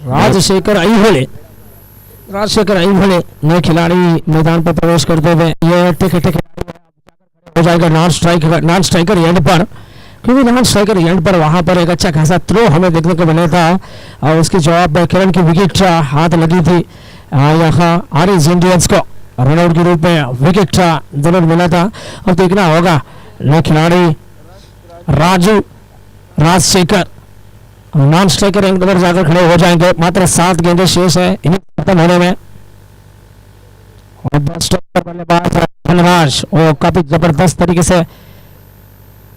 राजशेखर अईहोले नए खिलाड़ी मैदान पर प्रवेश करते हुए ये टिक हो जाएगा नॉन स्ट्राइकर एंड पर, क्योंकि नॉन स्ट्राइकर एंड पर वहां पर एक अच्छा खासा थ्रो हमें देखने को मिला था और उसके जवाब में किरण की विकेट हाथ लगी थी। यहाँ हारिस इंडियंस को रनआउट के रूप में विकेट जरूर मिला था। अब देखना होगा नए खिलाड़ी राजशेखर नॉन स्ट्राइकर एंड पर जाकर खड़े हो जाएंगे। मात्र 7 गेंदें शेष है इन्हें खत्म होने में और बस बल्लेबाज धनराज वो काफी जबरदस्त तरीके से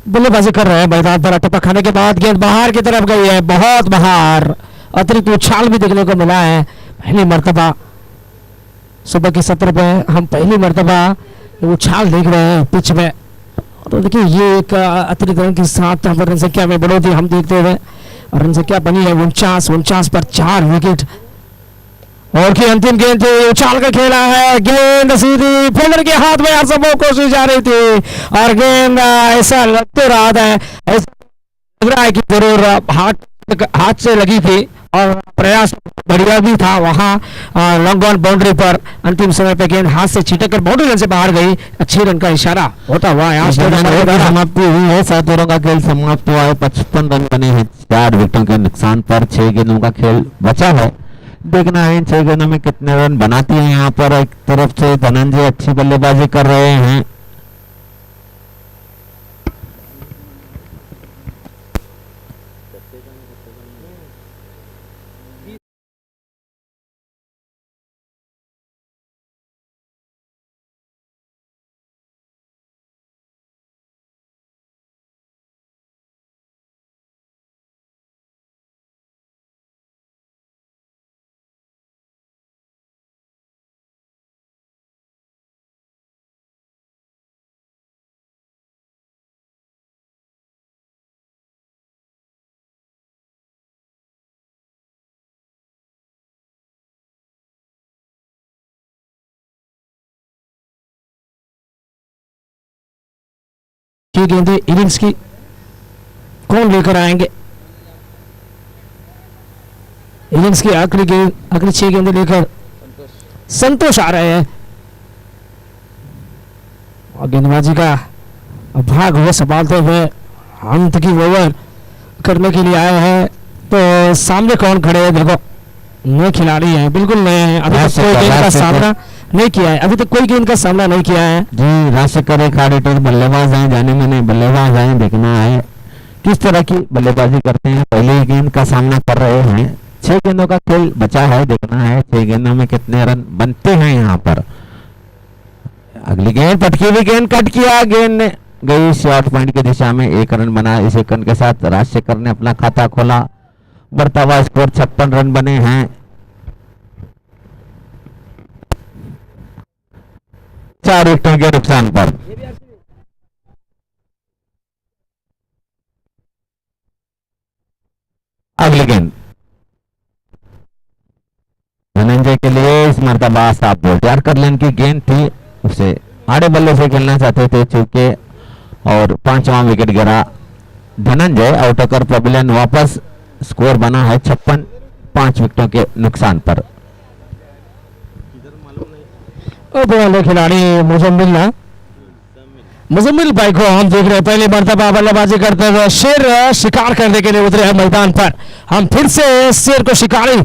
बल्लेबाजी कर रहे हैं मैदान पर। टपक खाने के बाद गेंद बाहर की तरफ गई है, बहुत बाहर। अतिरिक्त उछाल भी देखने को मिला है पहली मर्तबा सुबह के सत्र पे हम पहली मर्तबा उछाल देख रहे हैं पिच में। तो देखिए ये एक अतिरिक्त रन के साथ रन संख्या में बढ़ोतरी हम देखते हुए रन संख्या बनी है 49 पर 4 विकेट। और की अंतिम गेंद थी, उछाल कर खेला है, गेंद सीधी फील्डर के हाथ में हर कोशिश जा रही थी और गेंद ऐसा लग तो रहा था, ऐसा लग रहा है कि जरूर हाथ से लगी थी और प्रयास बढ़िया भी था वहां लॉन्ग ऑन बाउंड्री पर। अंतिम समय पे गेंद हाथ से छिटक कर बाउंड्री लाइन से बाहर गई। अच्छी रन का इशारा होता हुआ यहाँ समाप्ति हुई है। 7 ओवरों का खेल समाप्त हुआ है। 55 रन बने हैं 4 विकेटों के नुकसान पर। 6 गेंदों का खेल बचा है। देखना है इन 6 गेंदों में कितने रन बनाती है। यहाँ पर एक तरफ से धनंजय अच्छी बल्लेबाजी कर रहे हैं। गेंदे इनिंग्स की कौन लेकर आएंगे? इनिंग्स की आखिरी 6 गेंदें लेकर संतोष आ रहे हैं और गेंदबाजी का भाग हुए संभालते हुए अंत की ओवर करने के लिए आए हैं। तो सामने कौन खड़े हैं? देखो नए खिलाड़ी हैं, बिल्कुल नए हैं, अभी तक कोई गेंद का सामना नहीं किया है, अभी तक कोई गेंद का सामना नहीं किया है जी। राजशेखर एक ऑडिटर बल्लेबाज हैं, जाने माने बल्लेबाज हैं। देखना है किस तरह की बल्लेबाजी करते हैं। पहले गेंद का सामना कर रहे हैं। 6 गेंदों का खेल बचा है। देखना है 6 गेंदों में कितने रन बनते हैं यहाँ पर। अगली गेंद पटकी हुई गेंद, कट किया, गेंद ने गई शॉर्ट पॉइंट की दिशा में। 1 रन बना। इस 1 रन के साथ राजशेखर ने अपना खाता खोला। बढ़ता हुआ स्कोर 56 रन बने हैं। 4 विकेटों के नुकसान पर। अगली गेंद धनंजय के लिए इस मर्तबा साफ बोल। जारकरलन की गेंद थी, उसे आड़े बल्ले से खेलना चाहते थे चूंकि, और 5वां विकेट गिरा। धनंजय आउट होकर पवेलियन वापस। स्कोर बना है 56, 5 विकेटों के नुकसान पर। खिलाड़ी मुजम्मिल भाई को हम देख रहे हैं पहली मर्तबा बल्लेबाजी करते हुए। शेर शिकार करने के लिए उतरे हैं मैदान पर। हम फिर से शेर को शिकारी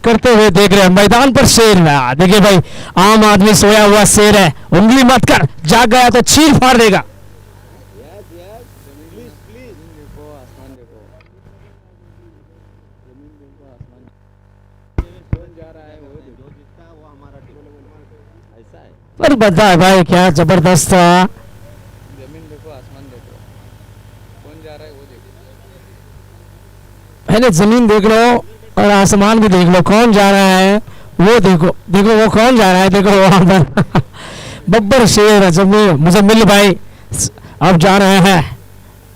करते हुए देख रहे हैं मैदान पर। शेर देखिए भाई, आम आदमी सोया हुआ शेर है, उंगली मत कर, जाग गया तो चीर फाड़ देगा। पर बता है भाई क्या जबरदस्त। जमीन देखो, आसमान देखो, कौन जा रहा है वो देखो। पहले जमीन देख लो और आसमान भी देख लो, कौन जा रहा है वो देखो। देखो वो कौन जा रहा है, देखो वहां पर बब्बर शेर मुजम्मिल भाई अब जा रहे हैं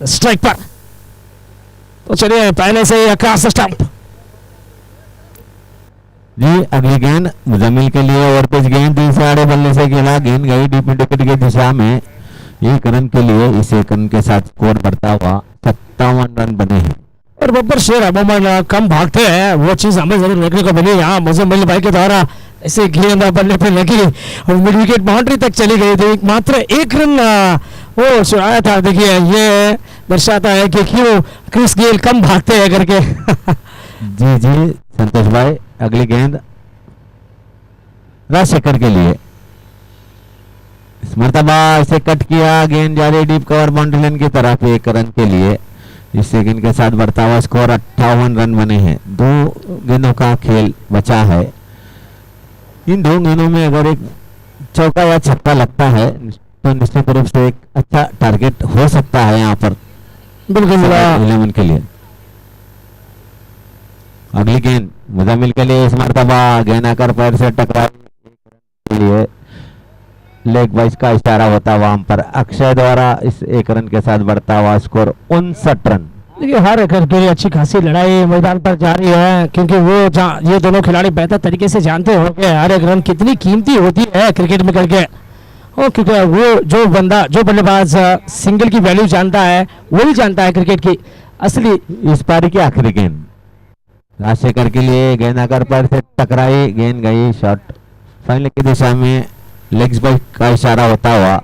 स्ट्राइक पर। तो चलिए पहले से ही आकाश स्टंप जी। अगली गेंद मुजम्मिल के लिए ओवर पिच गेंद, 3 से आड़े बल्ले से खेला, गेंद गई डीप विकेट की दिशा में। 1 रन के लिए इस 1 रन के साथ स्कोर बढ़ता हुआ 57 रन बने हैं। और बब्बर शेर अमूमन कम भागते हैं, वो चीज हमें जरूर देखने को मिली यहाँ मुजम्मिल भाई के द्वारा। ऐसे गेंद बल्ले पे लगी और मिड विकेट बाउंड्री तक चली गई थी। मात्र 1 रन वो छुड़ाया था। देखिए ये दर्शाता है कि क्यों क्रिस गेल कम भागते हैं करके जी जी संतोष भाई। अगली गेंद राजशेखर के लिए, इस मर्तबा इसे कट किया, गेंद जा रही डीप कवर बाउंड्री लाइन की तरफ 1 रन के लिए। इस गेंद के साथ बढ़ता हुआ स्कोर 58 रन बने हैं। 2 गेंदों का खेल बचा है। इन दो गेंदों में अगर एक चौका या छक्का लगता है तो निश्चित रूप से एक अच्छा टारगेट हो सकता है यहाँ पर बिल्कुल 11 के लिए। अगली गेंद मुजामिल के लिए इस मरतबा गेंद आकर पैर से टकराई के लिए लेग बाइस का इशारा होता हुआ हम पर अक्षय द्वारा इस 1 रन के साथ बढ़ता हुआ स्कोर 59 रन। देखिए हर एक के लिए अच्छी खासी लड़ाई मैदान पर जारी है, क्योंकि वो ये दोनों खिलाड़ी बेहतर तरीके से जानते हो कि हर एक रन कितनी कीमती होती है क्रिकेट में करके। और क्योंकि वो जो बल्लेबाज सिंगल की वैल्यू जानता है वही जानता है क्रिकेट की असली। इस पारी की आखिरी गेंद राजशेखर के लिए गेंद आकर पैर से टकराई, गेंद गई शॉट फाइनल की दिशा में, लेग्स बाइस का इशारा होता हुआ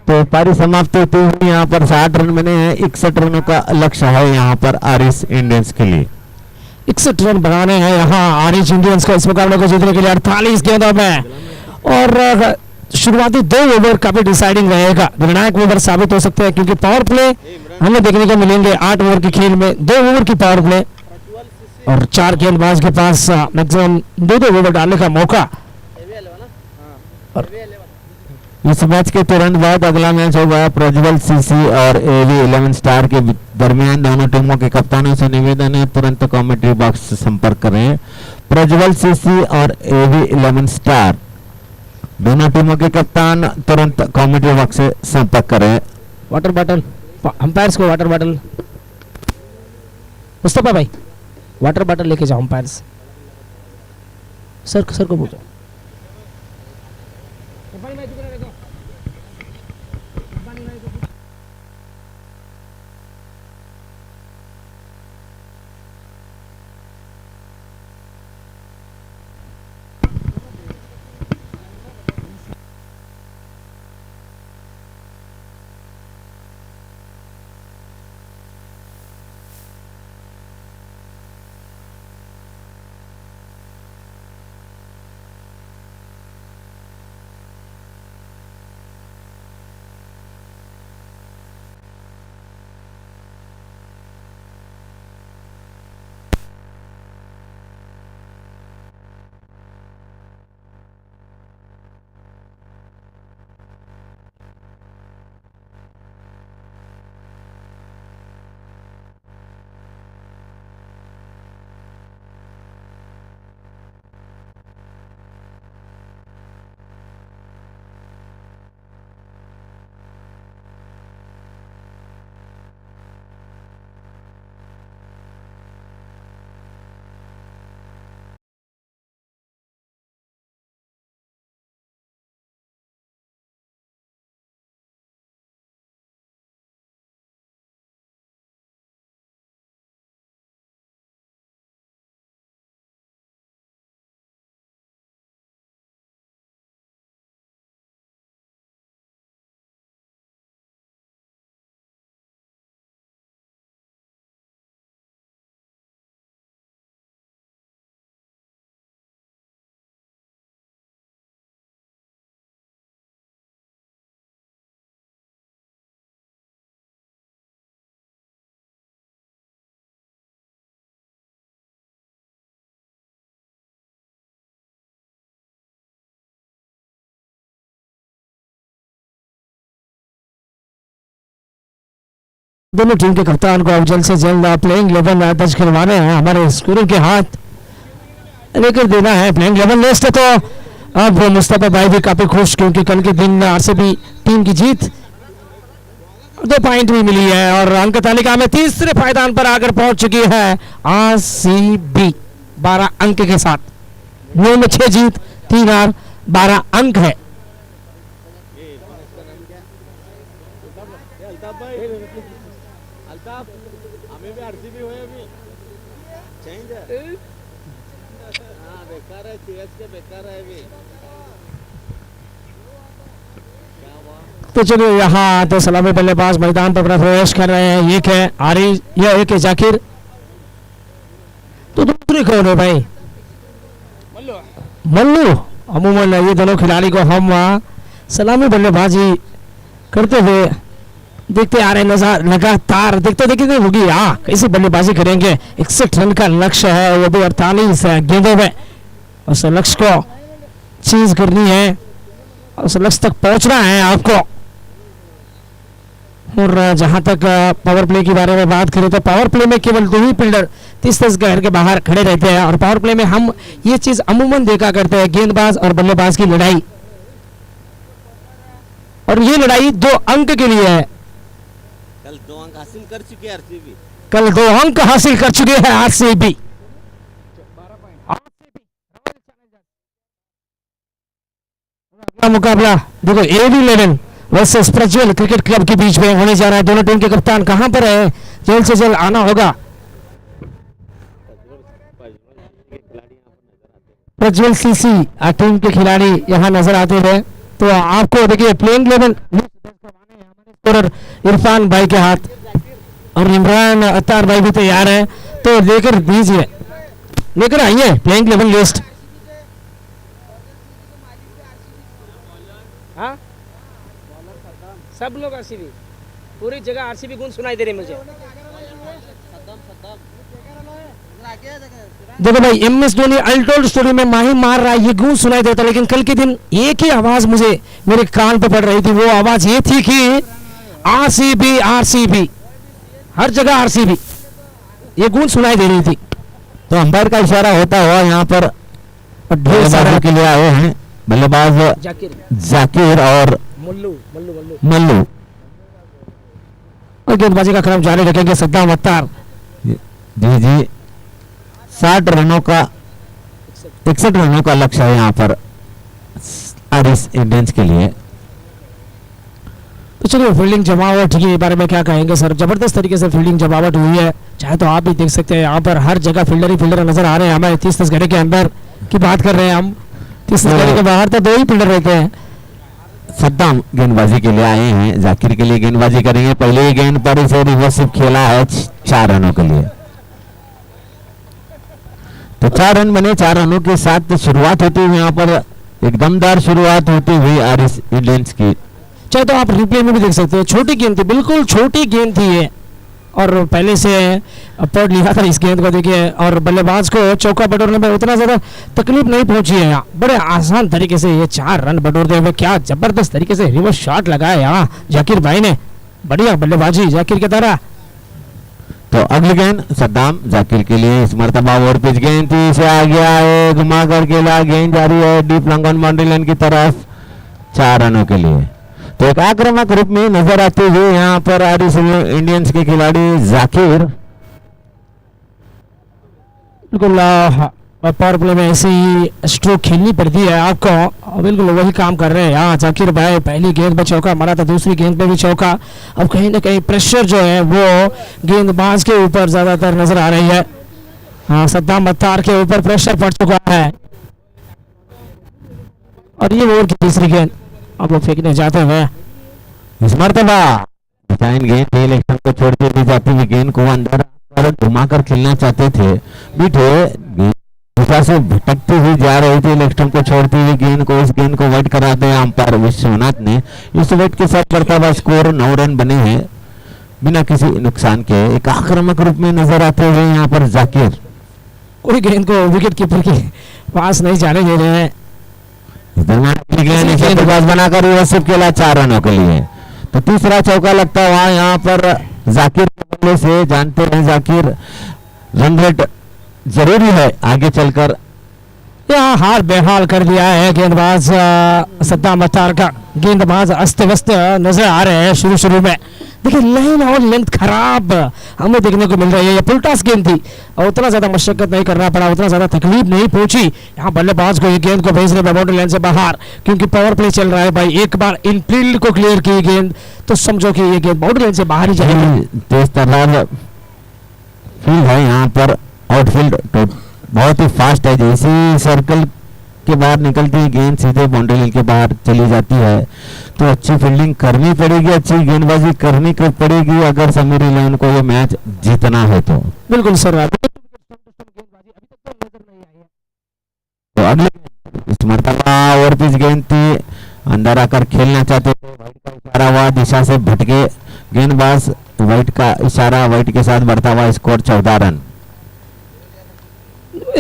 तो पारी समाप्त होती हुई यहाँ पर 60 रन बने हैं। 61 रनों का लक्ष्य है यहाँ पर आरिस इंडियंस के लिए। 61 रन बनाने हैं यहाँ आरिस इंडियंस को इस मुकाबले को जीतने के लिए 48 गेंदों में। और शुरुआती 2 ओवर काफी डिसाइडिंग रहेगा, निर्णायक ओवर साबित हो सकते हैं, क्योंकि पावर प्ले हमें देखने को मिलेंगे 8 ओवर के खेल में 2 ओवर की पावर प्ले और 4 गेंदबाज के पास मैक्सिमम 2 ओवर डालने का मौका। इस मैच के तुरंत बाद अगला मैच होगा प्रज्वल सीसी और एवी 11 स्टार के दरमियान। दोनों टीमों के कप्तानों से निवेदन है तुरंत कमेंट्री बॉक्स से संपर्क करें। प्रज्वल सीसी और एवी 11 स्टार दोनों टीमों के कप्तान तुरंत कमेंट्री बॉक्स से संपर्क करें। वाटर बॉटल अंपायर्स को वाटर बॉटल, मुस्तफा भाई वाटर बॉटल लेके जाओ अंपायर्स। सर को पूछो। दोनों टीम के कप्तान को अब जल्द से जल्द प्लेइंग 11 दर्ज करवाने हैं, हमारे स्कूल के हाथ लेकर देना है। प्लेइंग 11 लिस्ट तो अब मुस्तफा भाई भी काफी खुश, क्योंकि कल के दिन आरसीबी टीम की जीत 2 पॉइंट भी मिली है और अंक तालिका में तीसरे पायदान पर आकर पहुंच चुकी है आरसीबी 12 अंक के साथ। 9 में 6 जीत 3 हार 12 अंक है। तो चलिए यहाँ तो सलामी बल्लेबाज मैदान पर प्रवेश कर रहे हैं। एक है आरिज या एक है जाकिर, तो दूसरे कौन है भाई? मल्लू। अमूमन ये दोनों खिलाड़ी को हम सलामी बल्लेबाजी करते हुए देखते आ रहे नजर लगातार देखते होगी कैसे बल्लेबाजी करेंगे। 61 रन का लक्ष्य है, वो भी 48 गेंदों में। उस लक्ष्य को चीज करनी है, उस लक्ष्य तक पहुंचना है आपको। और जहां तक पावर प्ले के बारे में बात करें तो पावर प्ले में केवल 2 ही फील्डर 30 गज के बाहर खड़े रहते हैं। और पावर प्ले में हम ये चीज अमूमन देखा करते हैं, गेंदबाज और बल्लेबाज की लड़ाई, और ये लड़ाई 2 अंक के लिए है। कल 2 अंक हासिल कर चुके हैं आरसीबी। कल 2 अंक हासिल कर चुके हैं आरसीबी। अगला मुकाबला देखो AB11 versus Prajwal cricket club के बीच में होने जा रहा है। दोनों टीम के कप्तान कहां पर है, जल्द से जल्द आना होगा। प्रज्वल सीसी टीम के खिलाड़ी यहां नजर आते हैं। तो आपको देखिए प्लेइंग 11 स्कोरर इरफान भाई के हाथ, और इमरान अत्तार भाई भी तैयार है, तो लेकर दीजिए, लेकर आइए प्लेइंग 11 लिस्ट। हाँ सब लोग आरसीबी, पूरी जगह आरसीबी गुण सुनाई दे रहे मुझे। देखो भाई, MS धोनी अल्टोल्ड स्टोरी में माही मार रहा है, ये गुण सुनाई देता, लेकिन कल के दिन एक ही आवाज मुझे मेरे कान पे पड़ रही थी। वो आवाज ये थी कि आरसीबी आरसीबी, हर जगह आरसीबी, ये गुण सुनाई दे रही थी। तो अंपायर का इशारा होता हुआ यहाँ पर ढेर सारा के लिए आए हैं बल्लेबाज जाकिर और मल्लू मल्लू मल्लू। और गेंदबाजी का क्रम जारी रखेंगे सद्दाम अत्तार। जी जी, 60 रनों का 61 रनों का लक्ष्य है यहाँ पर आरिस इंडियंस के लिए। तो चलिए फील्डिंग जमावट के बारे में क्या कहेंगे सर, जबरदस्त तरीके से फील्डिंग जमावट हुई है, चाहे तो आप भी देख सकते हैं यहाँ पर हर जगह फील्डर ही फील्डर नजर आ रहे हैं हमें। 30 घड़े के अंदर की बात कर रहे हैं हम, 30 घड़े के बाहर तो 2 ही फील्डर रहते हैं। सद्दाम गेंदबाजी के लिए आए हैं, जाकिर के लिए गेंदबाजी करेंगे। पहले ही गेंद पर इसे रिवर्स खेला है 4 रनों के लिए, तो 4 रन बने। 4 रनों के साथ शुरुआत होती हुई यहाँ पर एक दमदार शुरुआत होती हुई आरिस इंडियंस की। चाहे तो आप रिप्ले में भी देख सकते हैं, छोटी गेंद थी, बिल्कुल छोटी गेंद थी ये, और पहले से पढ़ लिया था इस गेंद को देखिए। और बल्लेबाज को चौका बटोरने में उतना ज्यादा तकलीफ नहीं पहुंची है यहाँ, बड़े आसान तरीके से ये 4 रन बटोरते हुए क्या जबरदस्त तरीके से रिवर्स शॉट लगाया यहाँ जाकिर भाई ने, बढ़िया बल्लेबाजी जाकिर की तरह। तो अगली गेंद सद्दाम जाकिर के लिए, इस मरतबा ओवर पिच गेंद थी, इसे आ गया है घुमा कर खेला, गेंद जारी है deep long on boundary line की तरफ 4 रनों के लिए। तो एक आक्रामक रूप में नजर आते हुए यहाँ पर आरिस इंडियंस के खिलाड़ी जाकिर। बिल्कुल पावर प्ले में ऐसे ही स्ट्रोक खेलनी पड़ती है आपको, बिल्कुल वही काम कर रहे हैं यहाँ जाकिर भाई। पहली गेंद पे चौका मारा था, दूसरी गेंद पे भी चौका। अब कहीं ना कहीं प्रेशर जो है वो गेंदबाज के ऊपर ज्यादातर नजर आ रही है। हाँ, सद्दाम अत्तार के ऊपर प्रेशर पड़ चुका है। और ये ओवर की तीसरी गेंद अब वो फेंकने जाते हुए, इस मरतबा गेंद इलेक्शन को छोड़ते हुए जाती हुई गेंद को अंदर घुमा कर खेलना चाहते थे, बीठे दिशा से भटकती हुई जा रही थी इलेक्शन को छोड़ती हुई गेंद को। इस गेंद को वाइड कराते हैं अंपायर विश्वनाथ ने। इस वाइड के साथ मरतबा स्कोर 9 रन बने हैं बिना किसी नुकसान के। एक आक्रामक रूप में नजर आते हुए यहाँ पर जाकिर, कोई गेंद को विकेट कीपर के पास नहीं जाने दे रहे हैं। गेंदबाज बनाकर रिवर्सिव खेला 4 रनों के लिए। तो तीसरा चौका लगता हुआ यहाँ पर जाकिर के बल्ले से, जानते हैं जाकिर रन रेट जरूरी है आगे चलकर। यहाँ हार बेहाल कर दिया है गेंदबाज सद्दाम अत्तार का। गेंदबाज अस्त व्यस्त नजर आ रहे हैं शुरू में। देखिए लाइन और लेंथ खराब हमें देखने को मिल रही है। ये पुलटास गेंद थी और उतना ज्यादा मशक्कत नहीं करना पड़ा, उतना ज्यादा तकलीफ नहीं पहुंची यहाँ बल्लेबाज को ये गेंद को भेजने में बाउंड्री लाइन से बाहर, क्योंकि पावर प्ले चल रहा है भाई। एक बार इन फील्ड को क्लियर की गेंद तो समझो कि ये गेंद बाउंड्री लाइन से बाहर ही जाएगी। तेज तर्रार फील्ड है यहाँ पर, आउटफील्ड तो बहुत ही फास्ट है। जैसे सर्कल के बाहर निकलती है गेंद सीधे बाउंड्री लाइन के बाहर चली जाती है। तो अच्छी फील्डिंग करनी पड़ेगी, अच्छी गेंदबाजी करनी पड़ेगी अगर समीर इलेवन को ये मैच जीतना है तो। बिल्कुल सर। तो अगले इस मरतबा ओवर पिच गेंद थी, अंदर आकर खेलना चाहते थे, वाइट का इशारा हुआ, दिशा से भटके गेंदबाज, वाइट का इशारा, वाइट के साथ बढ़ता हुआ स्कोर 14 रन।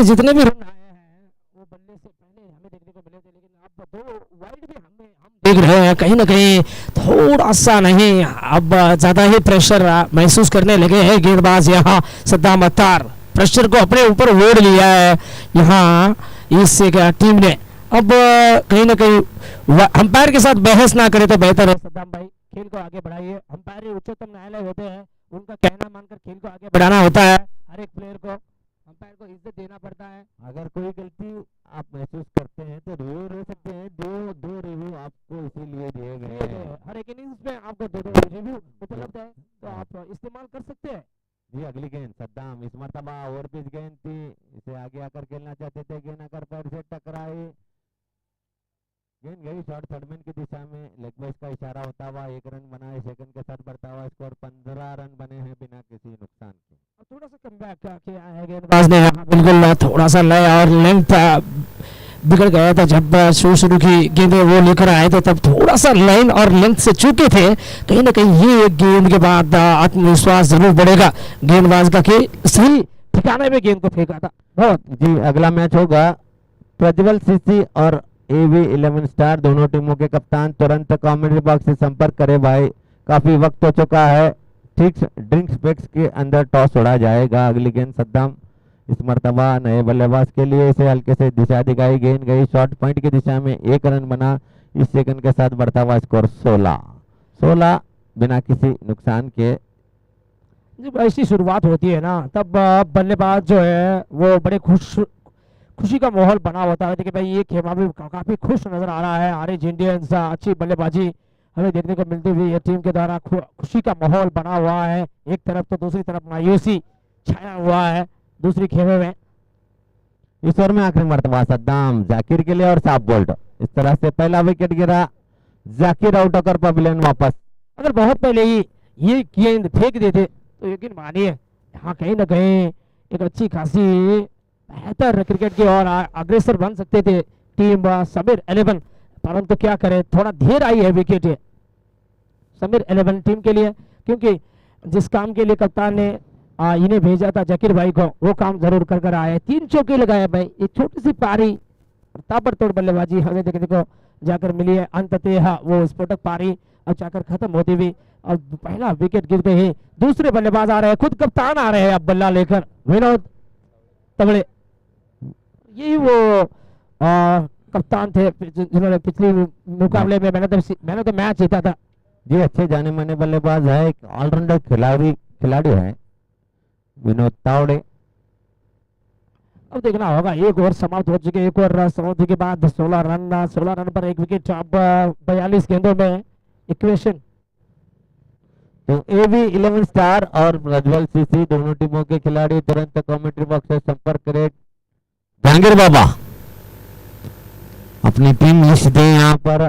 जितने भी रन आए हैं वो खेलने से पहले हमें देखने को मिले थे, लेकिन अब 2 वाइड भी हम देख रहे हैं। कहीं ना कहीं थोड़ा सा नहीं, अब ज्यादा ही प्रेशर महसूस करने लगे हैं गेंदबाज यहाँ सद्दाम अत्तार। प्रेशर को अपने ऊपर ओढ़ लिया है यहाँ इस टीम ने। अब कहीं ना कहीं अंपायर के साथ बहस ना करे तो बेहतर है। सद्दाम भाई, खेल को आगे बढ़ाइए। अंपायर उच्चतम न्यायालय होते हैं, उनका कहना मानकर खेल को आगे बढ़ाना होता है। हर एक प्लेयर को, अंपायर को इज्जत देना पड़ता है। अगर कोई गलती आप महसूस करते हैं तो रिव्यू ले सकते हैं। दो रिव्यू आपको इसीलिए दिए गए हैं। हर एक इनिंग्स में आपको 2 रिव्यू उपलब्ध है, तो आप इस्तेमाल कर सकते हैं। जी, अगली गेंद सद्दाम, इस मरतबा ओवर पिच गेंद थी, इसे आगे आकर खेलना चाहते थे, गेंद आकर पैर से टकराई, गेंद गई शॉर्ट थर्डमैन की दिशा में। लेग बाइस का इशारा होता हुआ 1 रन बना है। सेकंड के साथ बढ़ता हुआ स्कोर 15 रन बने हैं बिना किसी नुकसान के। थोड़ा सा कमबैक किया है गेंदबाज ने यहाँ, बिल्कुल थोड़ा सा लय और लेंथ बिगड़ गया था। जब शुरू की गेंदें वो लेकर आए थे तब थोड़ा सा लाइन और लेंथ से चूके थे। कहीं ना कहीं ये गेंद के बाद आत्मविश्वास जरूर बढ़ेगा गेंदबाज का कि सही ठिकाने में गेंद को फेंका था। बहुत जी, अगला मैच होगा प्रज्वल सीसी और एवी 11 स्टार, दोनों टीमों के कप्तान तुरंत कमेंट्री बॉक्स से संपर्क करें भाई, काफी वक्त हो चुका है। ठीक ड्रिंक्स पैक्स के अंदर टॉस उड़ा जाएगा। अगली गेंद सद्दाम, इस मर्तबा नए बल्लेबाज के लिए इसे हल्के से दिशा दिखाई, गेंद गई शॉर्ट पॉइंट की दिशा में। 1 रन बना। इस सेकंड के साथ बढ़ता हुआ स्कोर 16 बिना किसी नुकसान के। जब ऐसी शुरुआत होती है ना, तब बल्लेबाज जो है वो बड़े खुशी का माहौल बना होता है कि भाई ये खेमा भी काफी खुश नजर आ रहा है। ऑरेंज इंडियंस अच्छी बल्लेबाजी हमें देखने को मिलती हुई है। टीम के द्वारा खुशी का माहौल बना हुआ है एक तरफ, तो दूसरी तरफ मायूसी छाया हुआ है दूसरी खेमे में। इस ओवर में आखिरी मर्तबा सद्दाम जाकिर के लिए और साफ बोल्ट। इस तरह से पहला विकेट गिरा, जाकिर आउट होकर पवेलियन वापस। अगर बहुत पहले ही ये गेंद फेंक देते तो यकीन मानिए यहाँ कहीं ना कहीं एक अच्छी खासी बेहतर क्रिकेट की और अग्रेसर बन सकते थे टीम समीर 11, परंतु क्या करे, थोड़ा देर आई है विकेट समीर 11 टीम के लिए, क्योंकि जिस काम के लिए कप्तान ने इन्हें भेजा था जाकिर भाई को, वो काम जरूर कर आए। 3 चौके लगाए भाई, एक छोटी सी पारी, ताबड़तोड़ बल्लेबाजी हमें देखने को जाकर मिली है। अंततः वो स्फोटक पारी अब जाकर खत्म होती हुई और पहला विकेट गिरते ही दूसरे बल्लेबाज आ रहे हैं, खुद कप्तान आ रहे हैं अब बल्ला लेकर, विनोद तगड़े। यही वो कप्तान थे जिन्होंने पिछले मुकाबले में मैंने तो मैच जीता था। जी, अच्छे जाने माने बल्लेबाज है, एक ऑलराउंडर खिलाड़ी है विनोद तावड़े। अब देखना होगा, एक ओवर समाप्त हो चुके, एक ओवर समाप्ति के बाद 16 रन पर 1 विकेट। अब 42 गेंदों में इक्वेशन। तो एवी 11 स्टार और प्रज्वल सीसी दोनों टीमों के खिलाड़ी तुरंत कमेंट्री बॉक्स से संपर्क करें। जहांगीर बाबा अपनी टीम लिस्ट दे, यहाँ पर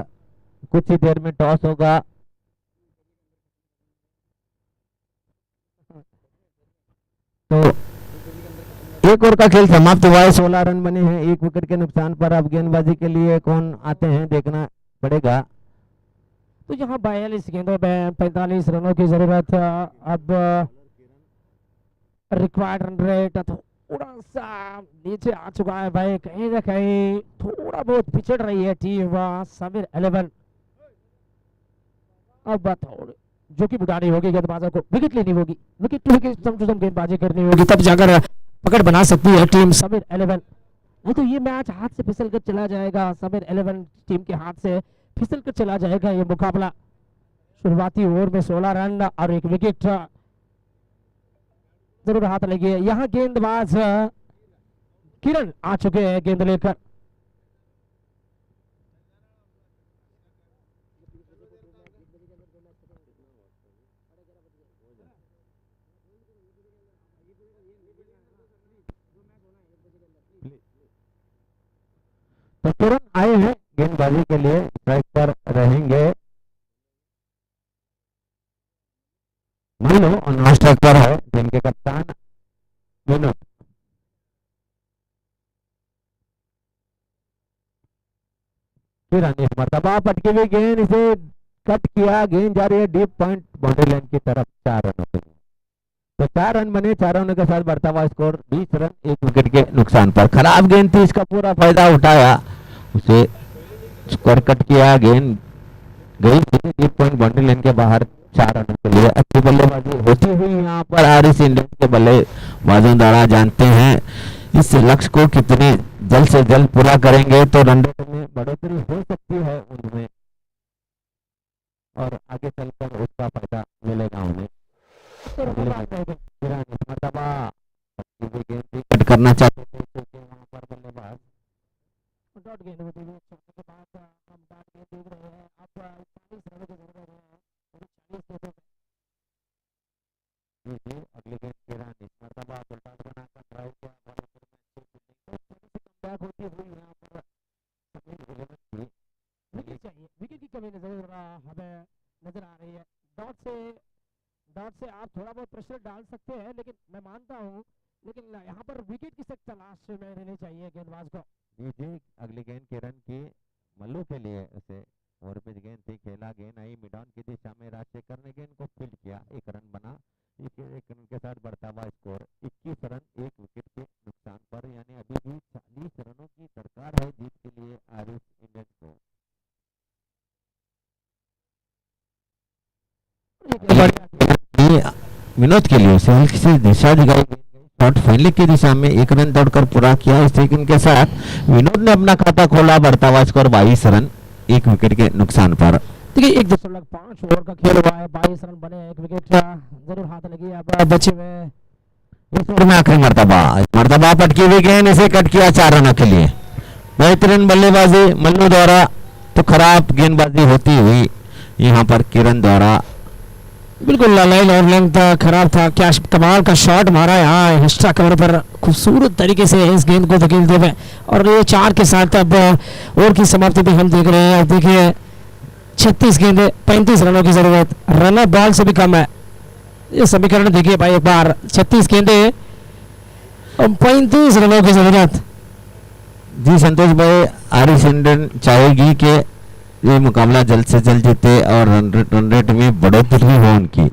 कुछ ही देर में टॉस होगा। तो एक ओवर का खेल समाप्त हुआ है, 16 रन बने हैं 1 विकेट के नुकसान पर। अब गेंदबाजी के लिए कौन आते हैं देखना पड़ेगा। तो यहाँ 42 गेंदों में 45 रनों की जरूरत है। अब रिक्वायर्ड रन रेट थोड़ा सा नीचे आ चुका है भाई, कहीं ना कहीं थोड़ा बहुत पिछड़ रही है टीम समीर 11। अब थोड़ी जो कि बुढ़ानी होगी गेंदबाजों को, विकेट लेनी होगी, विकेट टू विकेट सम गेंदबाजी करनी होगी, तब जाकर पकड़ बना सकती है टीम समीर 11। नहीं तो ये मैच हाथ से फिसल कर चला जाएगा, समीर 11 टीम के हाथ से फिसल कर चला जाएगा ये मुकाबला। शुरुआती ओवर में 16 रन और 1 विकेट जरूर हाथ लगी है। यहाँ गेंदबाज किरण आ चुके हैं गेंद लेकर। तो तुरंत आए हैं गेंदबाजी के लिए, स्ट्राइक पर रहेंगे मीनू और नॉन स्ट्राइक पर है जिनके कप्तान विनोद। फिर इस मरतबा पटकी हुई गेंद, इसे कट किया, गेंद जा रही है डीप पॉइंट बाउंड्री लाइन की तरफ 4 रनों के लिए। तो 4 रन बने, 4 रनों के साथ बढ़ता हुआ स्कोर 20 रन 1 विकेट के नुकसान पर। खराब गेंद थी, इसका पूरा फायदा उठाया, उसे स्कोर कट किया, गेंद गई डीप पॉइंट बाउंड्री लाइन के बाहर 4 रनों के लिए। अच्छी बल्लेबाजी होती हुई यहाँ पर आरएस इंडियंस के बल्लेबाजों द्वारा। जानते हैं इस लक्ष्य को कितने जल्द से जल्द पूरा करेंगे तो रन रेट में बढ़ोतरी हो सकती है उनमें, और आगे चलकर उसका फायदा मिलेगा उन्हें। कट करना चाहते थे क्योंकि वहाँ पर बल्लेबाज डॉट गेंद होती हुई छोड़ने के बाद हम डॉट गेंद देख रहे हैं। अब 40 रनों की जरूरत है और 40 गेंदों में जी अगली गेंद के रन इस मरतबा उल्टा बनाकर ड्राइव किया, बैक होती हुई यहाँ पर विकेट चाहिए, विकेट की कमी नजर हमें नजर आ रही है। डॉट से आप थोड़ा बहुत प्रेशर डाल सकते हैं, लेकिन मैं मानता हूँ, लेकिन यहाँ पर विकेट की सख्त तलाश में रहनी चाहिए गेंदबाज को। जी अगली गेंद के रन की मल्लू के लिए उसे ओवर पिच गेंद थी, खेला, गेंद आई मिड ऑन की दिशा में, राजशेखर ने गेंद को फील्ड किया, 1 रन बना। एक रन के साथ बढ़ता हुआ स्कोर 21 रन 1 विकेट के नुकसान पर, यानी अभी भी 40 रनों की दरकार है जीत के लिए आरएस इंडियंस को। विनोद के लिए उसे हल्की सी दिशा दिखाई गई, शॉट फील्ड की दिशा में 1 रन दौड़कर पूरा किया। इस सेकंड के साथ विनोद ने अपना खाता खोला, बढ़ता हुआ स्कोर 22 रन 1 विकेट के नुकसान पर। देखिए 1.5 ओवर का खेल हुआ है, 22 रन बने, 1 विकेट जरूर हाथ लगी। अब बचे हुए इस ओवर में आखिरी मरतबा पटकी हुई गेंद, इसे कट किया 4 रनों के लिए। बेहतरीन बल्लेबाजी मल्लू द्वारा, तो खराब गेंदबाजी होती हुई यहाँ पर किरण द्वारा। बिल्कुल लाइन और लेंथ खराब था, क्या कमाल का शॉट मारा यहाँ एक्स्ट्रा कवर पर, खूबसूरत तरीके से इस गेंद को धकेलते हुए। और ये 4 के साथ अब ओवर की समाप्ति भी हम देख रहे हैं। देखिए 36 गेंदे 35 रनों की जरूरत, रनर बॉल से भी कम है। ये समीकरण देखिए भाई एक बार, 36 गेंदे और 35 रनों की जरूरत। जी संतोष भाई, आरएस इंडियन चाहेगी कि ये मुकाबला जल्द से जल्द जीते और रन रेट में बढ़ोतरी हो उनकी।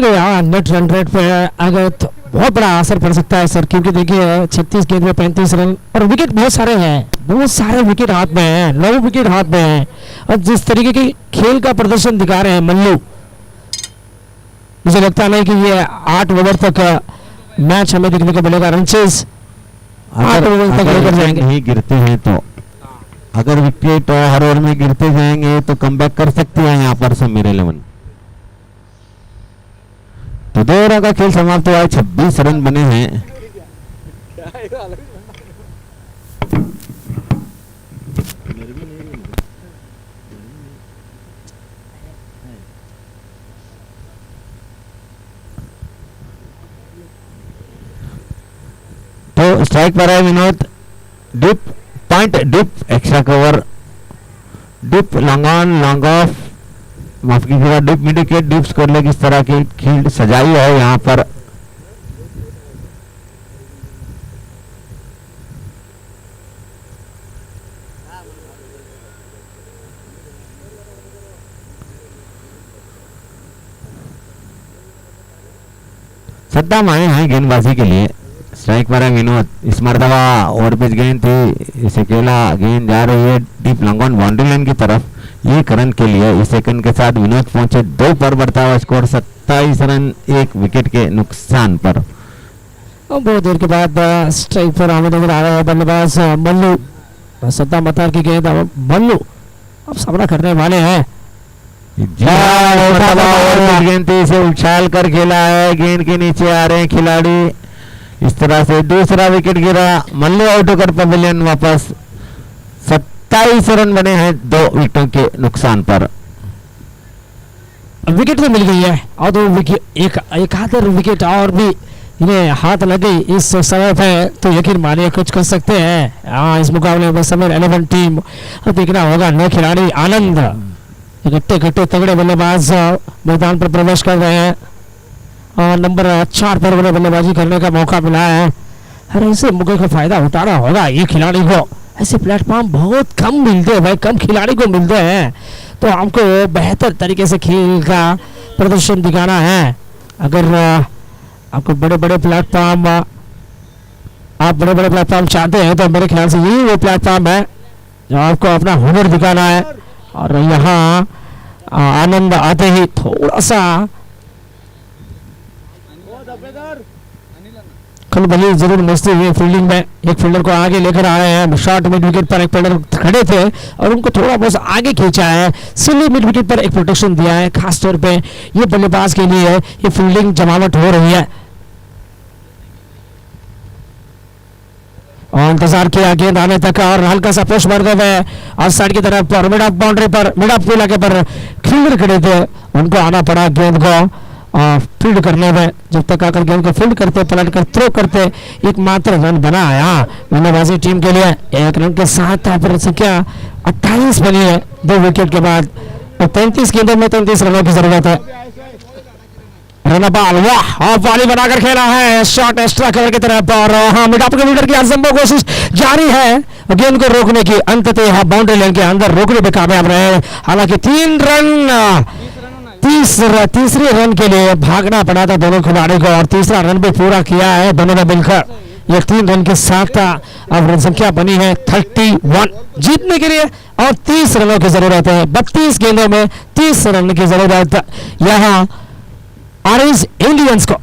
यहाँ नेट रन रेट पे अगर तो बहुत बड़ा असर पड़ सकता है सर, क्योंकि देखिए 36 गेंद में 35 रन और विकेट बहुत सारे हैं, बहुत सारे विकेट हाथ में हैं, 9 विकेट हाथ में हैं। और जिस तरीके की खेल का प्रदर्शन दिखा रहे हैं मल्लू, मुझे लगता नहीं कि ये 8 ओवर तक मैच हमें देखने को मिलेगा। रनचेज 8 ओवर तक लेकर जाएंगे। नहीं गिरते हैं तो अगर विकेट हर ओवर में गिरते जाएंगे तो कमबैक कर सकते हैं यहाँ पर समीर 11। तो 2 ओवर का खेल समाप्त हुआ है, 26 रन बने हैं। तो स्ट्राइक पर है Vinod, deep point, deep extra cover, deep long on long off, माफ कीजिएगा deep mid wicket, deep square leg, इस तरह की फील्ड सजाई है यहाँ पर। सद्दाम आए हैं गेंदबाजी के लिए। स्ट्राइक पर है विनोद, इस मरतबा ओवर पिच गेंद थी, इसे खेला, गेंद जा रही है deep long on boundary line की तरफ, 1 रन के लिए। इस सेकंड के साथ विनोद पहुंचे 2 पर, बढ़ता हुआ स्कोर 27 रन 1 विकेट के नुकसान पर। बहुत देर के बाद स्ट्राइक पर हमें नजर आ रहा है बल्लेबाज मल्लू। सद्दाम मतार की गेंद, मल्लू अब सामना करने वाले हैं। गेंद इसे उछाल कर खेला है, गेंद के नीचे आ रहे हैं खिलाड़ी, इस तरह से दूसरा विकेट गिरा, मल्लू आउट होकर पवेलियन वापस। 27 रन बने हैं 2 विकेटों के नुकसान पर। विकेट तो मिल गई है और 2 विकेट, एक आध विकेट और भी इन्हें हाथ लग गई इस समय पे तो यकीन मानिए कुछ कर सकते हैं। हाँ, इस मुकाबले में समय 11 टीम अब देखना होगा। 9 खिलाड़ी आनंद इकट्ठे इकट्ठे तगड़े बल्लेबाज मैदान पर प्रवेश कर रहे हैं और नंबर 4 पर उन्हें बल्लेबाजी करने का मौका मिला है। अरे इसे मौके का फायदा उठाना होगा ये खिलाड़ी को। ऐसे प्लेटफॉर्म बहुत कम मिलते हैं भाई, कम खिलाड़ी को मिलते हैं, तो हमको बेहतर तरीके से खेल का प्रदर्शन दिखाना है। अगर आपको बड़े बड़े प्लेटफॉर्म चाहते हैं तो मेरे ख्याल से यही वो प्लेटफॉर्म है जो आपको अपना हुनर दिखाना है। और यहाँ आनंद आते ही थोड़ा सा खलबली जरूर मस्ती हुई फील्डिंग में। एक फील्डर को आगे लेकर आ रहे हैं, शॉर्ट मिड विकेट पर एक फील्डर खड़े थे और उनको थोड़ा बहुत आगे खींचा है। सिली मिड विकेट पर एक प्रोटेक्शन दिया है, खास तौर पे ये बल्लेबाज के लिए ये फील्डिंग जमावट हो रही है। और इंतजार किया गेंद आने तक और हल्का सा पुश मारते हुए और साइड की तरफ और मिड ऑफ बाउंड्री पर मिड ऑफ इलाके पर फील्डर खड़े थे, उनको आना पड़ा गेंद को फील्ड करने में। जब तक आकर गेंद को फील्ड करते पलट कर थ्रो करते एकमात्र रन बना आया बल्लेबाजी टीम के लिए। 1 रन के साथ संख्या 28 बनी है 2 विकेट के बाद और 33 गेंदों में 33 रनों की जरूरत है। रन बॉल, वाह, पानी बनाकर खेला है, शॉट एक्स्ट्रा कवर की तरफ और हाँ मिड ऑफ मीटर की असंभव कोशिश जारी है गेंद को रोकने की। अंततः बाउंड्री लाइन के अंदर रोकने में कामयाब रहे। हालांकि 3 रन तीसरे रन के लिए भागना पड़ा था दोनों खिलाड़ियों को और तीसरा रन भी पूरा किया है दोनों ने मिलकर। ये 3 रन के साथ अब रन संख्या बनी है 31 जीतने के लिए और 30 रनों की जरूरत है। 32 गेंदों में 30 रन की जरूरत यहाँ ऑरेंज इंडियंस को।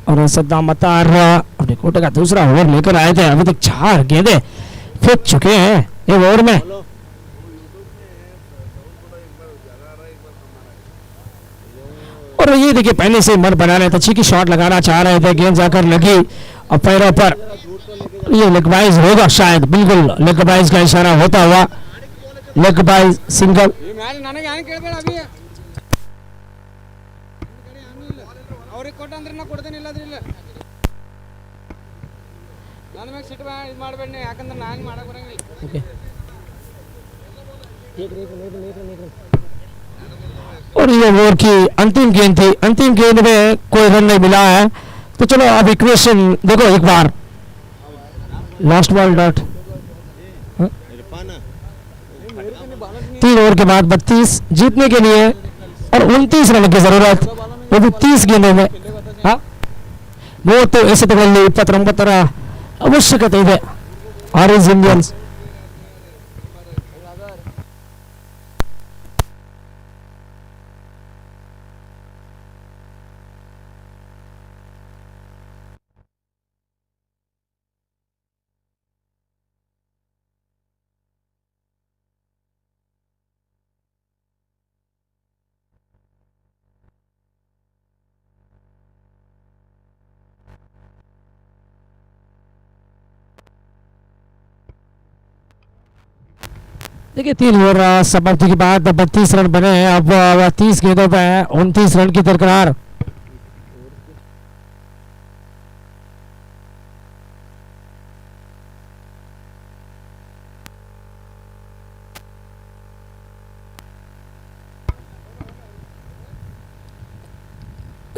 और सद्दाम अतार अपने कोटे का दूसरा ओवर लेकर आए थे। अभी तक 4 गेंदें फेंक चुके हैं एक ओवर में। और ये देखिए पहले से मन बना रहे थे, अच्छी की शॉट लगाना चाह रहे थे, गेंद जाकर लगी और पैरों पर। ये लेग बाइज होगा शायद, बिल्कुल लेग बाइज का इशारा होता हुआ लेग बाइज सिंगल। और ये ओवर की अंतिम गेंद थी, अंतिम गेंद में कोई रन नहीं मिला है। तो चलो अब इक्वेशन देखो एक बार। लास्ट बॉल डॉट 3 ओवर के बाद 32 जीतने के लिए और 29 रन की जरूरत, वो भी 30 गेंदों में। हाँ वो तो ऐसे तो इಪ್ಪತ್ತರ ಅವಶ್ಯಕತೆ ಇದೆ ಆರೆಂಜ್ ಇಂಡಿಯನ್ಸ್। देखिए 3 ओवर समाप्ति के बाद 32 रन बने हैं। अब 30 गेंदों पे 29 रन की दरकार।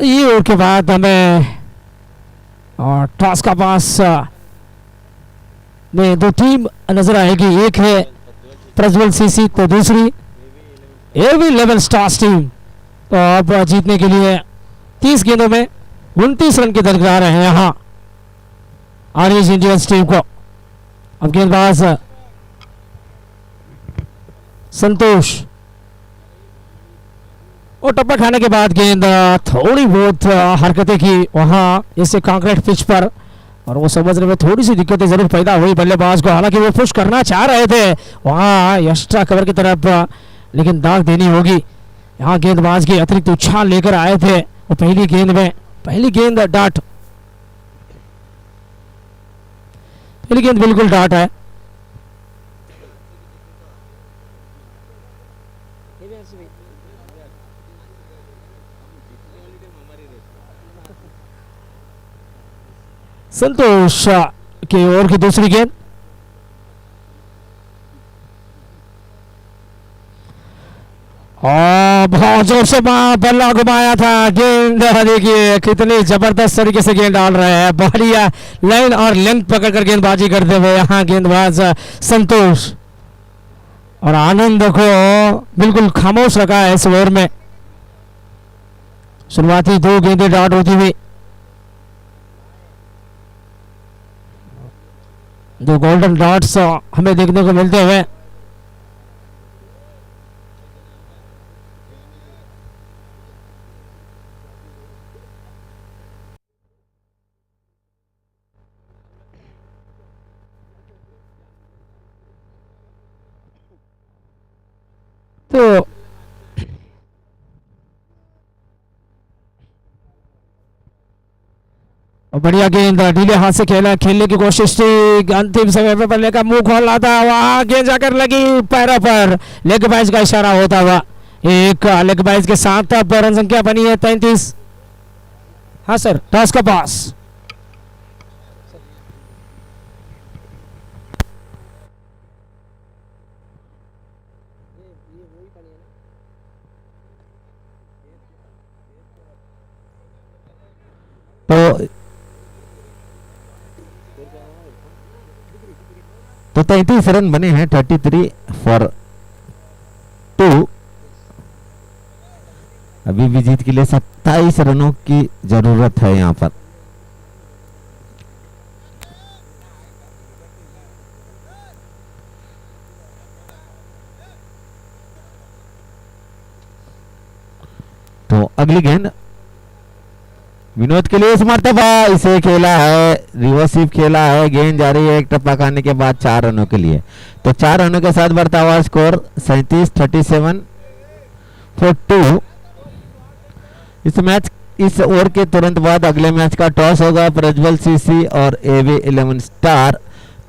ये ओवर के बाद हमें टॉस का पास में 2 टीम नजर आएगी। एक है प्रज्वल सीसी तो दूसरी AB11 स्टार्स टीम। तो अब जीतने के लिए 30 गेंदों में 29 रन की दरकार है यहाँ ऑरेंज इंडियंस टीम को। अब गेंदबाज संतोष और टप्पा खाने के बाद गेंद थोड़ी बहुत हरकतें की वहाँ इसे कंक्रीट पिच पर और वो समझने में थोड़ी सी दिक्कतें जरूर पैदा हुई बल्लेबाज को। हालांकि वो पुश करना चाह रहे थे वहाँ एक्स्ट्रा कवर की तरफ, लेकिन दाग देनी होगी। यहाँ गेंदबाज की अतिरिक्त उछाल लेकर आए थे वो पहली गेंद में। पहली गेंद डाट, पहली गेंद बिल्कुल डाट है। संतोष की ओर की दूसरी गेंद, और बहुत जोर से बल्ला घुमाया था। गेंद देखिए कितनी जबरदस्त तरीके से गेंद डाल रहे हैं, बढ़िया लाइन और लेंथ पकड़ कर गेंदबाजी करते हुए यहाँ गेंदबाज संतोष। और आनंद को बिल्कुल खामोश रखा है इस ओवर में। शुरुआती 2 गेंदें डॉट होती हुई, 2 गोल्डन डॉट्स हमें देखने को मिलते हुए। तो बढ़िया गेंद ढीले हाथ से खेलने की कोशिश थी। अंतिम समय पे बल्ले का मुंह खोल आता हुआ गेंद जाकर लगी पैरों पर। लेग बाइज का इशारा होता हुआ एक लेग बाइज के साथ अब रन संख्या बनी है 33। हाँ सर, टॉस का पास। तो 33 रन बने हैं, 33 फॉर 2। अभी भी जीत के लिए 27 रनों की जरूरत है यहाँ पर। तो अगली गेंद विनोद के लिए इस मर्तबा इसे खेला है, रिवर्स स्वीप खेला है। गेंद जा रही है एक टप्पा खाने के बाद 4 रनों के लिए। तो 4 रनों के साथ बढ़ता हुआ स्कोर 37 फॉर 2। इस ओवर के तुरंत बाद अगले मैच का टॉस होगा। प्रज्वल सीसी और एवी 11 स्टार